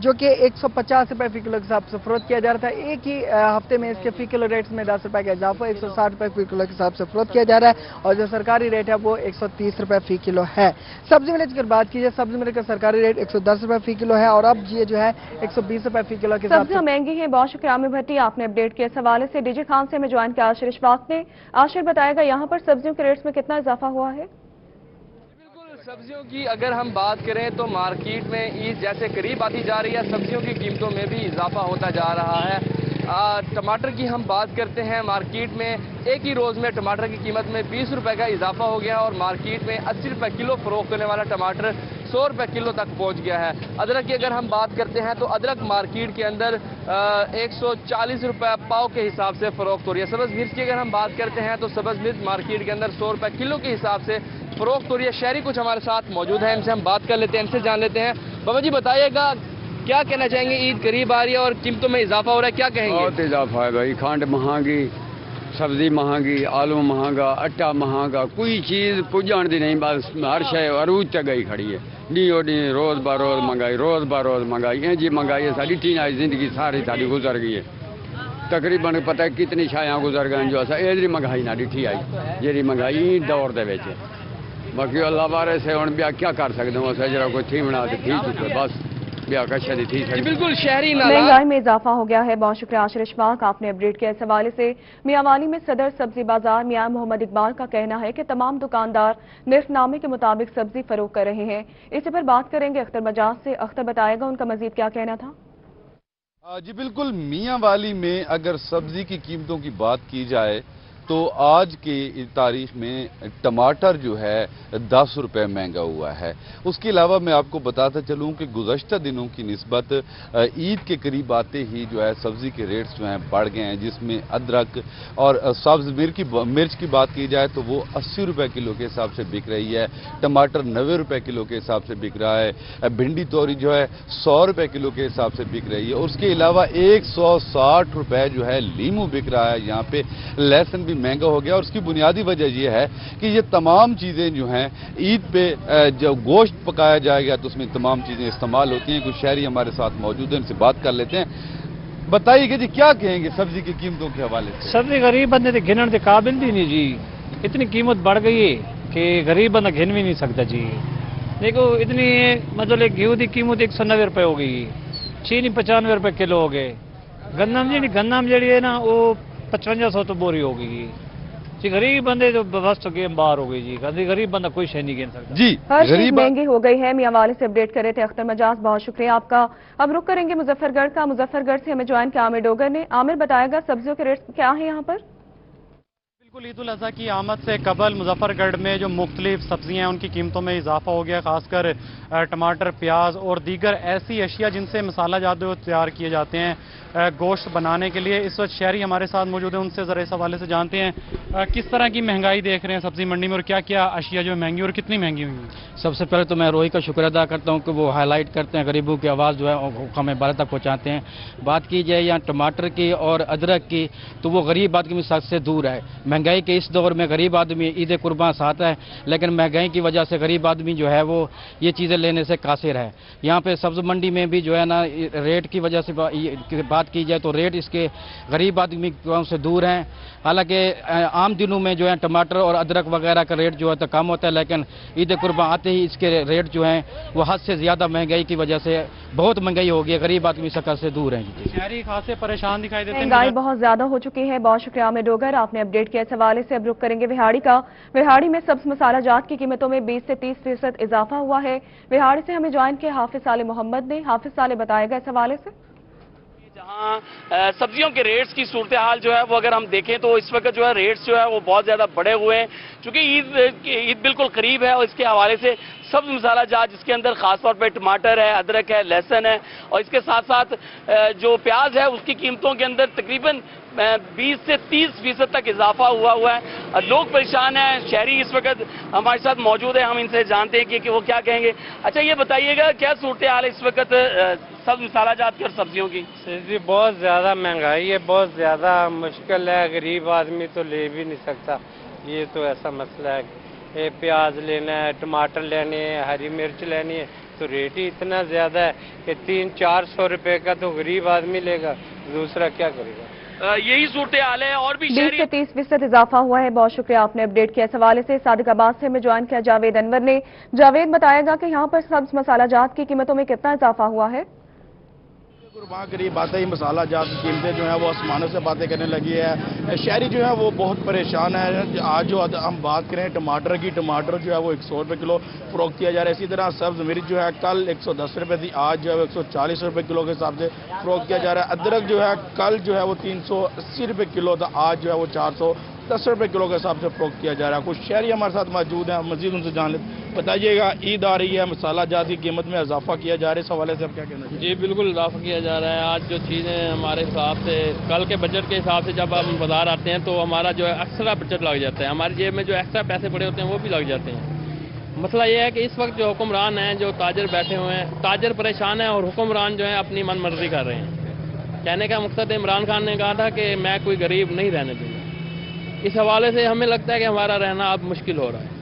Speaker 21: जो कि 150 रुपए फी किलो के हिसाब से फरोख्त किया जा रहा था, एक ही हफ्ते में इसके फी किलो रेट्स में 10 रुपए का इजाफा 160 रुपए फी किलो के हिसाब से फरोख्त किया जा रहा है और जो सरकारी रेट है वो 130 रुपए फी किलो है। सब्जी मिर्च की अगर बात की जाए, सब्जी मिर्च का सरकारी रेट 110 रुपए फी किलो है और अब ये जो है 120 रुपए फी किलो के हिसाब से।
Speaker 1: सब्जियां महंगी हैं। बहुत शुक्रिया आमिर भट्टी, आपने अपडेट किया इस हवाले से। डीजी खान से हमें ज्वाइन किया आशिर इशफाक ने। आशिर बताएगा यहाँ पर सब्जियों के रेट्स में कितना इजाफा हुआ है?
Speaker 13: सब्जियों की अगर हम बात करें तो मार्केट में ईद जैसे करीब आती जा रही है, सब्जियों की कीमतों में भी इजाफा होता जा रहा है। टमाटर की हम बात करते हैं, मार्केट में एक ही रोज़ में टमाटर की कीमत में 20 रुपए का इजाफा हो गया और मार्केट में 80 रुपए किलो फरोख्त होने वाला टमाटर 100 रुपए किलो तक पहुंच गया है। अदरक की अगर हम बात करते हैं तो अदरक मार्केट के अंदर 140 रुपए पाव के हिसाब से फरोख्त हो रही है। सब्ज़ मिर्च की अगर हम बात करते हैं तो सब्ज़ मिर्च मार्केट के अंदर 100 रुपए किलो के हिसाब से फरोख्त हो रही है। शहरी कुछ हमारे साथ मौजूद है, इनसे हम बात कर लेते हैं, इनसे जान लेते हैं। बाबा जी बताइएगा, क्या कहना चाहेंगे? ईद करीब आ रही है और कीमतों में इजाफा हो रहा है, क्या कहेंगे?
Speaker 6: बहुत इजाफा है भाई, खंड महंगी, सब्जी महंगी, आलू महंगा, आटा महंगा, कोई चीज़ पुजान दी नहीं, बस हर शय अरूज तक गई खड़ी है। डी रोज़ ब रोज़ महंगाई, रोज़ ब रोज़ महंगाई, ये जी महंगाई है साड़ी टीन आई जिंदगी सारी साड़ी गुजर गई है। तकरीबन पता है कितनी शायां गुजर गई जो असा एजरी महंगाई ना डिठी आई जी महंगाई दौर दे विच। बाकी अल्लाह बारे से हम ब्याह क्या कर सकते हो, जरा कोई थी बना थी चुके बस ब्याह का शादी थी।
Speaker 13: बिल्कुल शहरी
Speaker 1: महंगाई में इजाफा हो गया है। बहुत शुक्रिया आशिर इशफाक, आपने अपडेट किया इस हवाले से। मियांवाली में सदर सब्जी बाजार मियां मोहम्मद इकबाल का कहना है कि तमाम दुकानदार निर्खनामे के मुताबिक सब्जी फरोख्त कर रहे हैं। इसी पर बात करेंगे अख्तर मजाज से। अख्तर बताएगा उनका मजीद क्या कहना था।
Speaker 5: जी बिल्कुल, मियांवाली में अगर सब्जी की कीमतों की बात की जाए तो आज की तारीख में टमाटर जो है 10 रुपए महंगा हुआ है। उसके अलावा मैं आपको बताता चलूं कि गुज़श्ता दिनों की निस्बत ईद के करीब आते ही जो है सब्जी के रेट्स जो हैं बढ़ गए हैं, जिसमें अदरक और सब्ज मिर्च की बात की जाए तो वो 80 रुपए किलो के हिसाब से बिक रही है। टमाटर 90 रुपए किलो के हिसाब से बिक रहा है। भिंडी तोरी जो है 100 रुपए किलो के हिसाब से बिक रही है। और उसके अलावा 160 रुपए जो है लीमू बिक रहा है। यहाँ पे लहसुन भी महंगा हो गया और उसकी बुनियादी वजह यह है कि ये तमाम चीज़ें जो हैं ईद पे जब गोश्त पकाया जाएगा तो उसमें तमाम चीज़ें इस्तेमाल होती हैं। कुछ शहरी हमारे साथ मौजूद हैं, उनसे बात कर लेते हैं। बताइए जी क्या कहेंगे सब्जी की कीमतों के हवाले से?
Speaker 9: सब्जी गरीब बंदे तो गिनने के काबिल भी नहीं जी, इतनी कीमत बढ़ गई है कि गरीब बंदा गिन भी नहीं सकता जी। देखो इतनी मतलब एक गेहूं की कीमत 190 रुपए हो गई, चीनी 95 रुपए किलो हो गए, गन्नम जी है ना वो 5500 तो बोरी हो गई जी। गरीब बंदे जो बस तो गेम बाहर हो गई जी, गरीब बंदा कोई शय नहीं गिन सकता
Speaker 5: जी।
Speaker 1: हर चीज महंगी हो गई है। मियांवाली से अपडेट कर रहे थे अख्तर मजाज, बहुत शुक्रिया आपका। अब रुक करेंगे मुजफ्फरगढ़ का। मुजफ्फरगढ़ से हमें ज्वाइन किया आमिर डोगर ने। आमिर बताएगा सब्जियों के रेट क्या है यहाँ पर?
Speaker 15: बिल्कुल, ईद उल अज़हा की आमद से कबल मुजफ्फरगढ़ में जो मुख्तलिफ सब्जियां हैं उनकी कीमतों में इजाफा हो गया, खासकर टमाटर, प्याज और दीगर ऐसी अशिया जिनसे मसाला जाते तैयार किए जाते हैं गोश्त बनाने के लिए। इस वक्त शहरी हमारे साथ मौजूद है, उनसे ज़रा इस हवाले से जानते हैं किस तरह की महंगाई देख रहे हैं सब्जी मंडी में और क्या क्या अशिया जो महंगी और कितनी महंगी हुई है।
Speaker 2: सबसे पहले तो मैं रोही का शुक्र अदा करता हूँ कि वो हाईलाइट करते हैं, गरीबों की आवाज़ जो है हमें बारह तक पहुँचाते हैं। बात की जाए यहाँ टमाटर की और अदरक की तो वो गरीब आदमी से दूर है। महंगाई के इस दौर में गरीब आदमी ईद कुर्बान साथ है, लेकिन महंगाई की वजह से गरीब आदमी जो है वो ये चीज़ें लेने से कासिर है। यहाँ पे सब्ज़ मंडी में भी जो है ना रेट की वजह से बात की जाए तो रेट इसके गरीब आदमी से दूर हैं। हालांकि आम दिनों में जो है टमाटर और अदरक वगैरह का रेट जो है तो कम होता है, लेकिन ईद कुर्बान आते ही इसके रेट जो हैं वो हद से ज़्यादा महंगाई की वजह से बहुत महंगाई हो गई है, गरीब आदमी शक्ल से दूर हैं।
Speaker 15: शहरी खासे परेशान दिखाई देते हैं,
Speaker 1: महंगाई बहुत ज्यादा हो चुकी है। बहुत शुक्रिया आमिर डोगर, आपने अपडेट किया इस हवाले से। अब रुक करेंगे विहाड़ी का। विहाड़ी में सब्ज मसाला जात की कीमतों में 20 से 30% इजाफा हुआ है। विहाड़ी से हमें ज्वाइन किया हाफिज साले मोहम्मद ने। हाफिज साले बताएगा इस हवाले से।
Speaker 8: जहां सब्जियों के रेट्स की सूरत हाल जो है वो अगर हम देखें तो इस वक्त जो है रेट्स जो है वो बहुत ज़्यादा बढ़े हुए हैं, चूँकि ईद बिल्कुल करीब है और इसके हवाले से सब्ज मसाला जात जिसके अंदर खासतौर पे टमाटर है, अदरक है, लहसुन है और इसके साथ साथ जो प्याज है उसकी कीमतों के अंदर तकरीबन 20 से 30% तक इजाफा हुआ है। लोग परेशान हैं, शहरी इस वक्त हमारे साथ मौजूद है, हम इनसे जानते हैं कि वो क्या कहेंगे। अच्छा ये बताइएगा क्या सूरत हाल है इस वक्त सब्ज मसाला जात की और सब्जियों की?
Speaker 10: जी बहुत ज़्यादा महंगाई है, बहुत ज़्यादा मुश्किल है, गरीब आदमी तो ले भी नहीं सकता। ये तो ऐसा मसला है, ये प्याज लेना है, टमाटर लेने हैं, हरी मिर्च लेनी है तो रेट ही इतना ज़्यादा है कि 300-400 रुपये का तो गरीब आदमी लेगा, दूसरा क्या करेगा।
Speaker 8: यही सूरत हाल है और भी
Speaker 1: 20 से 30% इजाफा हुआ है। बहुत शुक्रिया आपने अपडेट किया। इस हवाले से सादिकाबाद से हमें ज्वाइन किया जावेद अनवर ने। जावेद बताएगा कि यहाँ पर सब्ज मसाला जात की कीमतों में कितना इजाफा हुआ है?
Speaker 12: वहाँ करीब बातें ही मसाला जात की कीमतें जो है वो आसमानों से बातें करने लगी है। शहरी जो है वो बहुत परेशान है। आज जो हम बात करें टमाटर की, टमाटर जो है वो 100 रुपये किलो फरोख्त किया जा रहा है। इसी तरह सब्ज मिर्च जो है कल 110 रुपये थी, आज जो है वो 140 रुपये किलो के हिसाब से फरोख्त किया जा रहा है। अदरक जो है कल जो है वो 380 रुपये किलो था, आज जो है वो 410 रुपये किलो के हिसाब से फरोख्त किया जा रहा है। कुछ शहरी हमारे साथ मौजूद हैं, मजीद उनसे जान लेते। बताइएगा ईद आ रही है, मसाला जात की कीमत में इजाफा किया जा रहा है, इस हवाले से आप क्या कहना चाहिए?
Speaker 11: जी बिल्कुल इजाफा किया जा रहा है। आज जो चीज़ें हमारे हिसाब से कल के बजट के हिसाब से जब हम बाजार आते हैं तो हमारा जो है एक्स्ट्रा बजट लग जाता है, हमारी जेब में जो एक्स्ट्रा पैसे पड़े होते हैं वो भी लग जाते हैं। मसला ये है कि इस वक्त जो हुक्मरान हैं, जो ताजर बैठे हुए हैं, ताजर परेशान हैं और हुक्मरान जो है अपनी मनमर्जी कर रहे हैं। कहने का मकसद इमरान खान ने कहा था कि मैं कोई गरीब नहीं रहने दूंगा। इस हवाले से हमें लगता है कि हमारा रहना अब मुश्किल हो रहा है,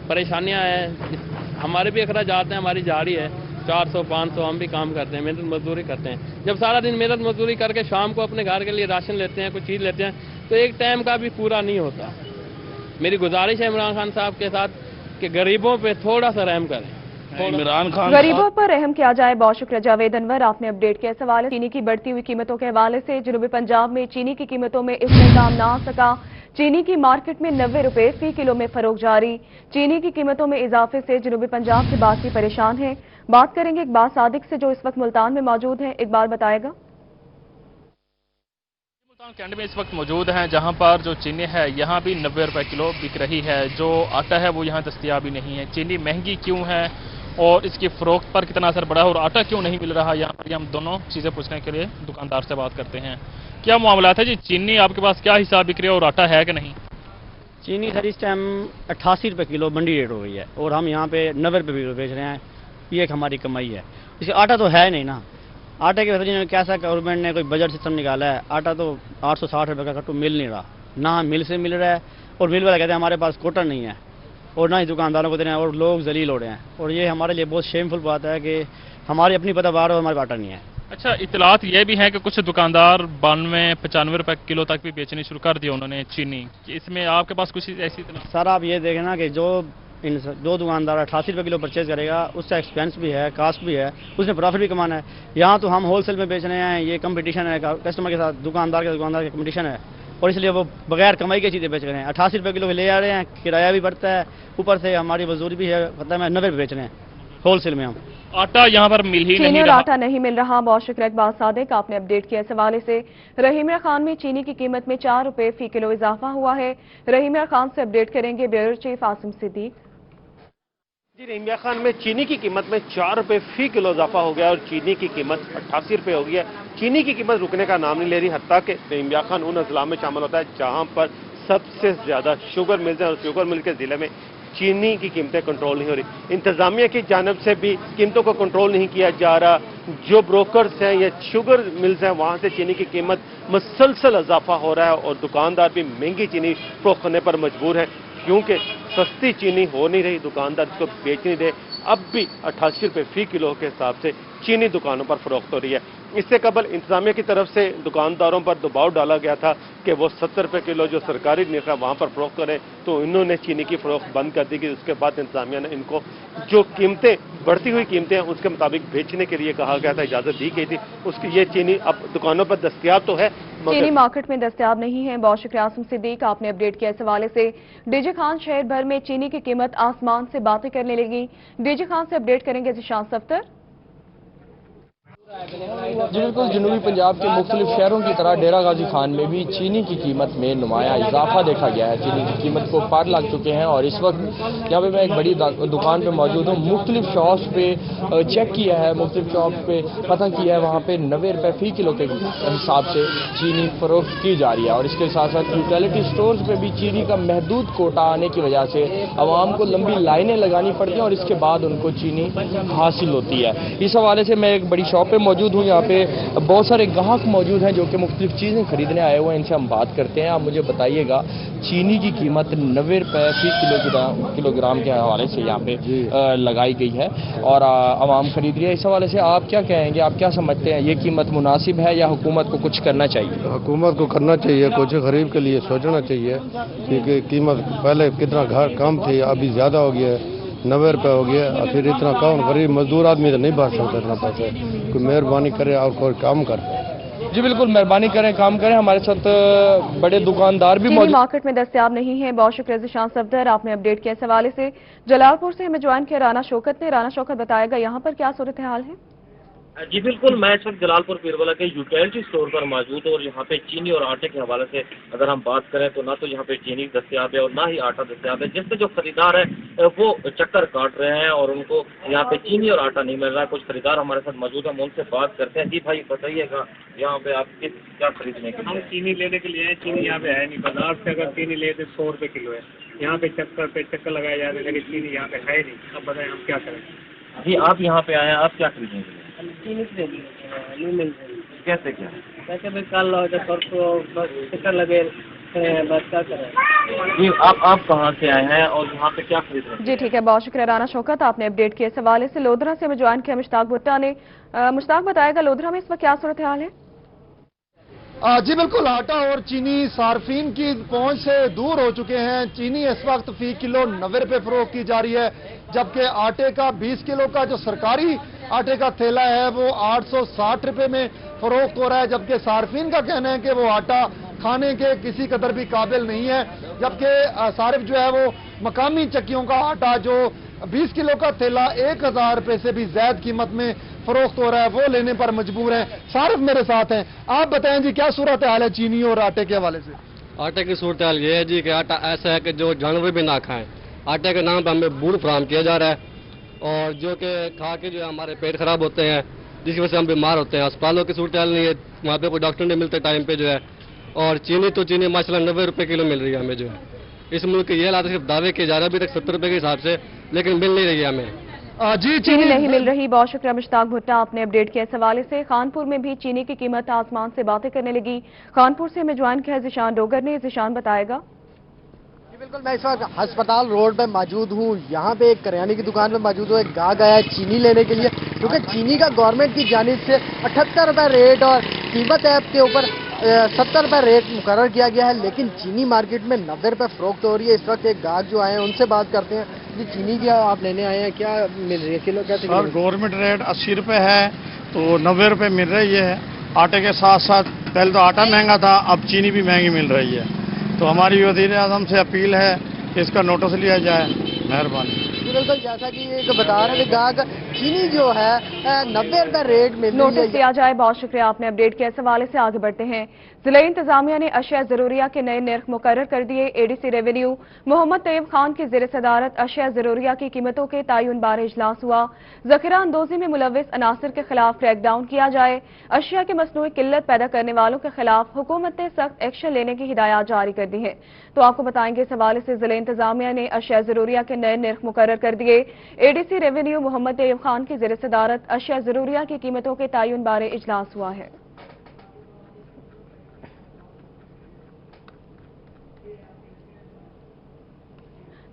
Speaker 11: परेशानियां हैं, हमारे भी अखराजात हैं, हमारी जारी है 400-500 हम भी काम करते हैं, मेहनत मजदूरी करते हैं। जब सारा दिन मेहनत मजदूरी करके शाम को अपने घर के लिए राशन लेते हैं, कुछ चीज़ लेते हैं तो एक टाइम का भी पूरा नहीं होता। मेरी गुजारिश है इमरान खान साहब के साथ कि गरीबों पे थोड़ा सा रहम करें।
Speaker 1: इमरान खान गरीबों पर रहम किया जाए। बहुत शुक्रिया जावेद अनवर, आपने अपडेट किया। सवाल चीनी की बढ़ती हुई कीमतों के हवाले से जनूबी पंजाब में चीनी की कीमतों में इस्तेहकाम ना आ सका। चीनी की मार्केट में 90 रुपए फी किलो में फरोख्त जारी। चीनी की कीमतों में इजाफे से जनूबी पंजाब के बासी परेशान हैं। बात करेंगे इकबाल सादिक से जो इस वक्त मुल्तान में मौजूद हैं। इकबाल बताएगा।
Speaker 14: मुल्तान कैंट में इस वक्त मौजूद हैं जहां पर जो चीनी है यहाँ भी 90 रुपए किलो बिक रही है। जो आटा है वो यहाँ दस्तियाब ही नहीं है। चीनी महंगी क्यों है और इसकी फरोख्त पर कितना असर पड़ा है और आटा क्यों नहीं मिल रहा, यहाँ पर हम दोनों चीज़ें पूछने के लिए दुकानदार से बात करते हैं। क्या मामला है जी, चीनी आपके पास क्या हिसाब बिक रही है और आटा है कि नहीं?
Speaker 16: चीनी सर इस टाइम 88 रुपये किलो मंडी रेट हो गई है और हम यहाँ पे 90 रुपये किलो बेच रहे हैं। ये एक हमारी कमाई है। इसका आटा तो है नहीं ना, आटे की वजह से कैसा गवर्नमेंट ने कोई बजट सिस्टम निकाला है, आटा तो 860 रुपये का कट्टू मिल नहीं रहा, ना मिल से मिल रहा है और मिल वाला कहते हैं हमारे पास कोटा नहीं है और ना ही दुकानदारों को दे रहे हैं और लोग जलील हो रहे हैं। और ये हमारे लिए बहुत शेमफुल बात है कि हमारी अपनी पैदावार और हमारे आटा नहीं है।
Speaker 14: अच्छा, इतलात ये भी है कि कुछ दुकानदार 92-95 रुपए किलो तक भी बेचनी शुरू कर दिया उन्होंने चीनी। इसमें आपके पास कुछ ऐसी
Speaker 16: सर आप ये देखें ना कि जो दुकानदार 88 रुपये किलो परचेज करेगा उसका एक्सपेंस भी है, कास्ट भी है, उसने प्रॉफिट भी कमाना है। यहाँ तो हम होलसेल में बेच रहे हैं, ये कंपटीशन है कस्टमर के साथ, दुकानदार का कंपटीशन है और इसलिए वो बगैर कमाई की चीज़ें बेच रहे हैं। 88 रुपये किलो ले आ रहे हैं, किराया भी बढ़ता है, ऊपर से हमारी मजदूरी भी है, मतलब 90 रुपये बेच रहे हैं होलसेल में हम।
Speaker 14: आटा यहाँ पर मिल ही नहीं
Speaker 1: रहा।
Speaker 14: रहा।
Speaker 1: आटा नहीं मिल रहा। बहुत शुक्रिया इकबाल सादिक, आपने अपडेट किया। इस हवाले से रहीमिया खान में चीनी की कीमत में 4 रुपए फी किलो इजाफा हुआ है। रहीमिया खान से अपडेट करेंगे ब्यूरो चीफ आसिम सिद्दीक।
Speaker 25: जी रहीमिया खान में चीनी की कीमत में 4 रुपए फी किलो इजाफा हो गया और चीनी की कीमत 88 रुपए हो गई है। चीनी की कीमत रुकने का नाम नहीं ले रही, हत्ता कि रहीमिया खान उन अजला में शामिल होता है जहां पर सबसे ज्यादा शुगर मिल्स हैं और शुगर मिल के जिले में चीनी की कीमतें कंट्रोल नहीं हो रही। इंतजामिया की जानब से भी कीमतों को कंट्रोल नहीं किया जा रहा। जो ब्रोकर्स हैं या शुगर मिल्स हैं वहां से चीनी की कीमत मुसलसल इजाफा हो रहा है और दुकानदार भी महंगी चीनी फरोख्त करने पर मजबूर है क्योंकि सस्ती चीनी हो नहीं रही, दुकानदार इसको बेच नहीं रहे। अब भी 88 रुपये फी किलो के हिसाब से चीनी दुकानों पर फरोख्त हो रही है। इससे कबल इंतजामिया की तरफ से दुकानदारों पर दबाव डाला गया था कि वो 70 रुपये किलो जो सरकारी निर्ख है वहाँ पर फरोख्त करें, तो इन्होंने चीनी की फरोख्त बंद कर दी गई। उसके बाद इंतजामिया ने इनको जो कीमतें बढ़ती हुई कीमतें हैं उसके मुताबिक बेचने के लिए कहा गया था, इजाज़त दी गई थी। उसकी ये चीनी अब दुकानों पर दस्तियाब तो है,
Speaker 1: चीनी मार्केट में दस्तियाब नहीं है। बहुत शुक्रिया आसिम सिद्दीक, आपने अपडेट किया। इस हवाले से डीजी खान शहर भर में चीनी की कीमत आसमान से बातें करने लगी। डीजी खान से अपडेट करेंगे जिशान सफ्तर।
Speaker 13: جی بالکل، جنوبی پنجاب کے مختلف شہروں کی طرح ڈیرہ غازی خان میں بھی چینی کی قیمت میں نمایاں اضافہ دیکھا گیا ہے۔ چینی کی قیمت کو پار لگ چکے ہیں اور اس وقت یہاں پہ میں ایک بڑی دکان پہ موجود ہوں۔ مختلف شاپس پہ چیک کیا ہے، مختلف شاپس پہ پتہ کیا ہے، وہاں پہ 90 روپے فی کلو کے حساب سے چینی فروخت کی جا رہی ہے اور اس کے ساتھ ساتھ یوٹیلیٹی سٹورز پہ بھی چینی کا محدود کوٹا آنے کی وجہ سے عوام کو لمبی لائنیں لگانی پڑتی ہیں اور اس کے بعد ان کو چینی حاصل ہوتی ہے۔ اس حوالے سے میں ایک بڑی شاپ پہ موجود ہوں، یہاں پہ بہت سارے گاہک موجود ہیں جو کہ مختلف چیزیں خریدنے آئے ہوئے ہیں، ان سے ہم بات کرتے ہیں۔ آپ مجھے بتائیے گا، چینی کی قیمت 90 روپے فی کلو گرام کے حوالے سے یہاں پہ لگائی گئی ہے اور عوام خرید رہی ہے۔ اس حوالے سے آپ کیا کہیں گے، آپ کیا سمجھتے ہیں، یہ قیمت مناسب ہے یا حکومت کو کچھ کرنا چاہیے؟
Speaker 17: حکومت کو کرنا چاہیے، کچھ غریب کے لیے سوچنا چاہیے، کیونکہ قیمت پہلے کتنا کم تھی، ابھی زیادہ ہو گیا ہے، 90 روپے ہو گیا، اور پھر اتنا کون غریب مزدور آدمی تو نہیں بھر سکتا اتنا پیسے۔ کوئی مہربانی کرے اور کوئی کام کرے۔
Speaker 13: جی بالکل، مہربانی کریں، کام کریں۔ ہمارے ساتھ بڑے دکاندار بھی موجود
Speaker 1: مارکیٹ میں دستیاب نہیں ہے۔ بہت شکریہ ذیشان صفدر، آپ نے اپڈیٹ کیا اس حوالے سے۔ جلال پور سے ہمیں جوائن کیا رانا شوکت نے۔ رانا شوکت بتائے گا یہاں پر کیا صورتحال ہے؟
Speaker 18: جی بالکل، میں اس وقت جلال پور پیربلا کے یوٹیلٹی سٹور پر موجود ہوں اور یہاں پہ چینی اور آٹے کے حوالے سے اگر ہم بات کریں تو نہ تو یہاں پہ چینی دستیاب ہے اور نہ ہی آٹا دستیاب ہے، جس سے جو خریدار ہے وہ چکر کاٹ رہے ہیں اور ان کو یہاں پہ چینی اور آٹا نہیں مل رہا ہے۔ کچھ خریدار ہمارے ساتھ موجود ہیں، ہم ان سے بات کرتے ہیں۔ جی بھائی بتائیے گا، یہاں پہ آپ کیا خریدنے کے لیے؟
Speaker 19: ہم چینی لینے کے لیے چینی یہاں پہ ہے نہیں، بازار سے اگر چینی لیتے 100 روپے کلو ہے، یہاں پہ چکر لگائے جاتے ہیں لیکن چینی یہاں پہ ہے نہیں۔ اب بتائیں ہم کیا کریں؟
Speaker 18: جی آپ یہاں پہ آئے ہیں، آپ کیا خریدنے کے لیے؟
Speaker 19: چینی سے نہیں مل رہی۔
Speaker 18: کیسے کیا؟
Speaker 19: ویسے بھی کل پرسوں بس چکر لگے بس کیا کریں؟
Speaker 18: جی آپ کہاں سے آئے ہیں اور یہاں پہ کیا خرید رہے ہیں؟
Speaker 1: جی ٹھیک ہے، بہت شکریہ رانا شوکت، آپ نے اپڈیٹ کیا اس حوالے سے۔ لودھرا سے ہمیں جوائن کیا مشتاق بھٹا نے۔ مشتاق بتائے گا لودھرا میں اس وقت کیا صورتحال ہے؟
Speaker 12: جی بالکل، آٹا اور چینی صارفین کی پہنچ سے دور ہو چکے ہیں۔ چینی اس وقت فی کلو 90 روپے فروخت کی جا رہی ہے، جبکہ آٹے کا 20 کلو کا جو سرکاری آٹے کا تھیلا ہے وہ 860 روپے میں فروخت ہو رہا ہے، جبکہ صارفین کا کہنا ہے کہ وہ آٹا کھانے کے کسی قدر بھی قابل نہیں ہے، جبکہ صارف جو ہے وہ مقامی چکیوں کا آٹا جو 20 کلو کا تھیلا 1000 روپے سے بھی زائد قیمت میں فروخت ہو رہا ہے وہ لینے پر مجبور ہیں۔ صارف میرے ساتھ ہیں، آپ بتائیں جی کیا صورتحال ہے چینی اور آٹے کے حوالے سے؟
Speaker 20: آٹے کی صورتحال یہ ہے جی کہ آٹا ایسا ہے کہ جو جانور بھی نہ کھائیں، آٹے کے نام پہ ہمیں بوڑھ فراہم کیا جا رہا ہے اور جو کہ کھا کے جو ہے ہمارے پیٹ خراب ہوتے ہیں، جس کی وجہ سے ہم بیمار ہوتے ہیں۔ اسپتالوں کی صورتحال نہیں ہے، وہاں پہ کوئی ڈاکٹر نہیں ملتے ٹائم پہ جو ہے، اور چینی ماشاءاللہ 90 روپے کلو مل رہی ہے ہمیں جو ہے۔ اس ملک کے یہ حالات صرف دعوے کیے جا رہے ہیں ابھی تک 70 روپے کے حساب سے، لیکن مل نہیں رہی ہے ہمیں۔
Speaker 1: جی چینی نہیں مل رہی، بہت شکریہ مشتاق بھٹا، آپ نے اپڈیٹ کیا اس حوالے سے۔ خانپور میں بھی چینی کی قیمت آسمان سے باتیں کرنے لگی۔ خانپور سے ہمیں جوائن کیا ذیشان ڈوگر نے۔ ذیشان بتائے گا۔
Speaker 21: بالکل، میں اس وقت ہسپتال روڈ پہ موجود ہوں، یہاں پہ ایک کریانے کی دکان پہ موجود ہوں، ایک گاہک آیا ہے چینی لینے کے لیے، کیونکہ چینی کا گورنمنٹ کی جانب سے 78 روپے ریٹ اور قیمت ایپ کے اوپر 70 روپے ریٹ مقرر کیا گیا ہے، لیکن چینی مارکیٹ میں 90 روپے فروخت ہو رہی ہے۔ اس وقت ایک گاہک جو آئے ہیں ان سے بات کرتے ہیں۔ جی چینی کیا آپ لینے آئے ہیں، کیا مل رہی ہے کلو؟ کیسے
Speaker 22: سر گورنمنٹ ریٹ 80 روپے ہے تو 90 روپے مل رہی ہے۔ آٹے کے ساتھ ساتھ پہلے تو آٹا مہنگا تھا، اب چینی بھی مہنگی مل رہی ہے، تو ہماری وزیر اعظم سے اپیل ہے کہ اس کا نوٹس لیا جائے، مہربانی۔
Speaker 21: بالکل، جیسا کہ یہ بتا رہے ہیں گاہک چینی جو ہے 90 روپے ریٹ میں
Speaker 1: نوٹس دیا جائے، بہت شکریہ، آپ نے اپڈیٹ کیا اس حوالے سے۔ آگے بڑھتے ہیں۔ ضلعی انتظامیہ نے اشیاء ضروریہ کے نئے نرخ مقرر کر دیے۔ اے ڈی سی ریونیو محمد طیب خان کی زیر صدارت اشیاء ضروریہ کی قیمتوں کے تعین بارے اجلاس ہوا۔ ذخیرہ اندوزی میں ملوث عناصر کے خلاف کریک ڈاؤن کیا جائے، اشیاء کی مصنوعی قلت پیدا کرنے والوں کے خلاف حکومت نے سخت ایکشن لینے کی ہدایات جاری کر دی ہیں۔ تو آپ کو بتائیں گے اس حوالے سے ضلع انتظامیہ نے اشیاء ضروریہ کے نئے نرخ مقرر کر دیے۔ اے ڈی سی ریونیو محمد طیب خان کی زیر صدارت اشیاء ضروریہ کی قیمتوں کے تعین بارے اجلاس ہوا ہے۔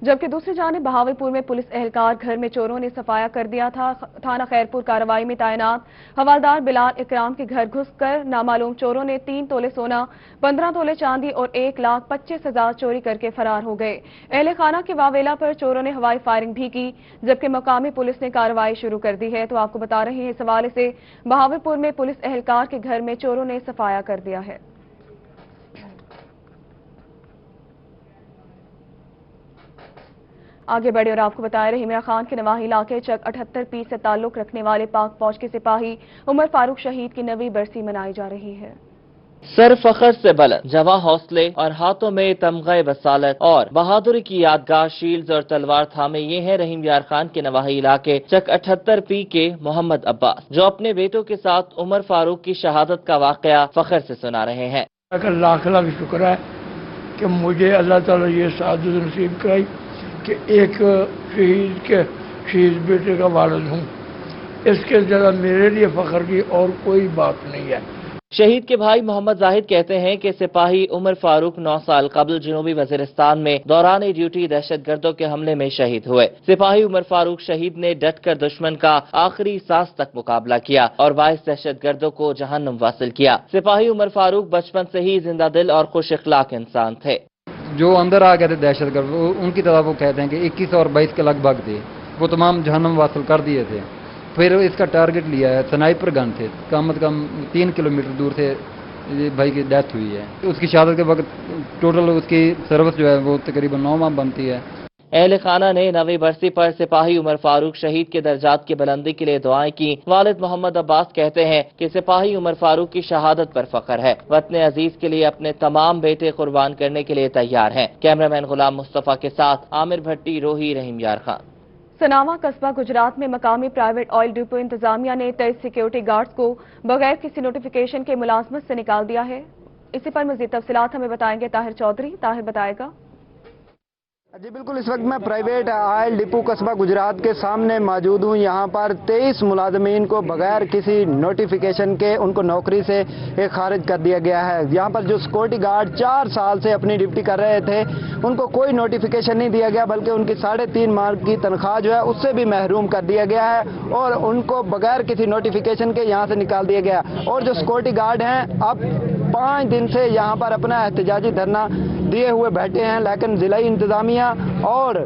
Speaker 1: جبکہ دوسری جانب بہاولپور میں پولیس اہلکار گھر میں چوروں نے صفایا کر دیا تھا۔ تھانہ خیرپور کارروائی میں تعینات حوالدار بلال اکرام کے گھر گھس کر نامعلوم چوروں نے 3 تولے سونا، 15 تولے چاندی اور 1,25,000 چوری کر کے فرار ہو گئے۔ اہل خانہ کے واویلا پر چوروں نے ہوائی فائرنگ بھی کی، جبکہ مقامی پولیس نے کارروائی شروع کر دی ہے۔ تو آپ کو بتا رہے ہیں اس حوالے سے بہاولپور میں پولیس اہلکار کے گھر میں چوروں نے صفایا کر دیا ہے۔ आगे बढ़े और आपको बताएं, रहीमिया खान के नवाही इलाके चक 78P से ताल्लुक रखने वाले पाक फौज के सिपाही उमर फारूक शहीद की 9वीं बरसी मनाई जा रही है।
Speaker 3: सर फखर से बुलंद जवां हौसले और हाथों में तमग़े बसालत और बहादुरी की यादगार शील्ड और तलवार थामे ये हैं रहीम यार खान के नवाही इलाके चक 78P के मोहम्मद अब्बास, जो अपने बेटों के साथ उमर फारूक की शहादत का वाकया फखर से सुना रहे हैं।
Speaker 4: लाख लाख शुक्र है कि मुझे अल्लाह ताला ये सादत नसीब कराई कि एक शहीद बेटे का वालिद हूँ। इसके ज़्यादा मेरे लिए फख्र की और कोई बात नहीं है।
Speaker 3: शहीद के भाई मोहम्मद जाहिद कहते हैं कि सिपाही उमर फारूक 9 साल कबल जनूबी वजीरिस्तान में दौरान ड्यूटी दहशतगर्दों के हमले में शहीद हुए। सिपाही उमर फारूक शहीद ने डट कर दुश्मन का आखिरी सांस तक मुकाबला किया और 22 दहशतगर्दों को जहन्नुम वासिल किया। सिपाही उमर फारूक बचपन से ही जिंदा दिल और खुश इखलाक इंसान थे।
Speaker 7: जो अंदर आ गए थे दहशतगर्द, उनकी तरह वो कहते हैं कि 21 और 22 के लगभग थे, वो तमाम जहन्नुम वासिल कर दिए थे। फिर इसका टारगेट लिया है, स्नाइपर गन थे, कम से कम 3 किलोमीटर दूर से ये भाई की डेथ हुई है। उसकी शहादत के वक्त टोटल उसकी सर्विस जो है वो तकरीबन 9 माह बनती है।
Speaker 3: अहले खाना ने 9वीं बरसी पर सिपाही उमर फारूक शहीद के दर्जात की बुलंदी के लिए दुआएं की। वालिद मोहम्मद अब्बास कहते हैं कि सिपाही उमर फारूक की शहादत पर फख्र है। वतन अजीज के लिए अपने तमाम बेटे कुर्बान करने के लिए तैयार हैं। कैमरामैन गुलाम मुस्तफा के साथ आमिर भट्टी, रोही, रहीम यार खान।
Speaker 1: सनावा कस्बा गुजरात में मकामी प्राइवेट ऑयल डिपो इंतजामिया ने 23 सिक्योरिटी गार्ड्स को बगैर किसी नोटिफिकेशन के मुलाजमत से निकाल दिया है। इसी पर मजीद तफसीलात हमें बताएंगे ताहिर चौधरी। ताहिर बताएगा।
Speaker 23: जी बिल्कुल, इस वक्त मैं प्राइवेट ऑयल डिपो कस्बा गुजरात के सामने मौजूद हूँ। यहाँ पर 23 मुलाजमीन को बगैर किसी नोटिफिकेशन के उनको नौकरी से खारिज कर दिया गया है। यहाँ पर जो सिक्योरिटी गार्ड 4 साल से अपनी ड्यूटी कर रहे थे, उनको कोई नोटिफिकेशन नहीं दिया गया, बल्कि उनकी 3.5 माह की तनख्वाह जो है उससे भी महरूम कर दिया गया है और उनको बगैर किसी नोटिफिकेशन के यहाँ से निकाल दिया गया। और जो सिक्योरिटी गार्ड हैं अब 5 दिन से यहाँ पर अपना एहतजाजी धरना दिए हुए बैठे हैं, लेकिन जिला इंतजामिया और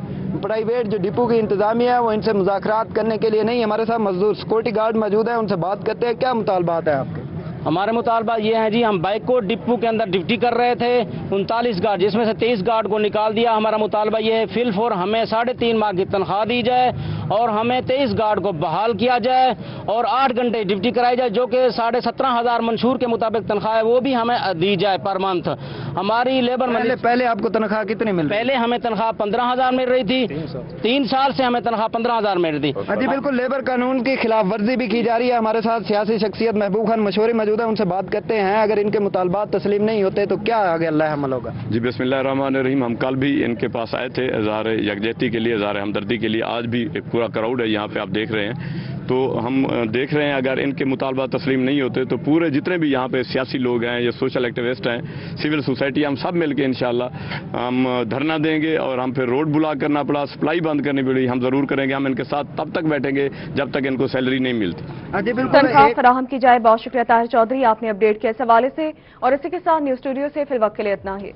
Speaker 23: प्राइवेट जो डिपो की इंतजामिया है वो इनसे मुज़ाकरात करने के लिए नहीं। हमारे साथ मजदूर सिक्योरिटी गार्ड मौजूद है, उनसे बात करते हैं। क्या मुतालबात है आपके?
Speaker 24: हमारे मुतालबा ये है जी, हम बाइकोट डिपो के अंदर ड्यूटी कर रहे थे, 39 गार्ड, जिसमें से 23 गार्ड को निकाल दिया। हमारा मुतालबा ये है फिल फॉर हमें 3.5 माह की तनख्वाह दी जाए और हमें 23 गार्ड को बहाल किया जाए और 8 घंटे ड्यूटी कराई जाए, जो कि 17,500 मंशूर के मुताबिक तनख्वाह है वो भी हमें दी जाए पर मंथ। हमारी लेबर
Speaker 23: पहले आपको तनख्वाह कितनी मिल रही?
Speaker 24: पहले हमें तनख्वाह 15,000 मिल रही थी। 3 साल से हमें तनख्वाह 15,000 मिल रही थी।
Speaker 23: जी बिल्कुल, लेबर कानून की खिलाफ वर्जी भी की जा रही है। हमारे साथ सियासी शख्सियत महबूब खान मशहूरी मौजूद है, उनसे बात करते हैं। अगर इनके मुतालबात तस्लीम नहीं होते तो क्या आगे अल्लाह अमल होगा?
Speaker 26: जी बिस्मिल्लाहिर्रहमानिर्रहीम। हम कल भी इनके पास आए थे इज़हार यकजहती के लिए, इज़हार हमदर्दी के लिए। आज भी एक पूरा क्राउड है यहाँ पे, आप देख रहे हैं। तो हम देख रहे हैं अगर इनके मुतालबात तस्लीम नहीं होते तो पूरे जितने भी यहाँ पे सियासी लोग हैं या सोशल एक्टिविस्ट हैं, सिविल सोसाइटी, हम सब मिलके इंशाल्लाह हम धरना देंगे और हम फिर रोड ब्लॉक करना पड़ा, सप्लाई बंद करनी पड़ी, हम जरूर करेंगे। हम इनके साथ तब तक बैठेंगे जब तक इनको सैलरी नहीं मिलती।
Speaker 1: तनख्वाह फराहम की जाए। बहुत शुक्रिया ताहिर चौधरी, आपने अपडेट किया इस हवाले से। और इसी के साथ न्यूज स्टूडियो से फिलहाल के लिए इतना ही।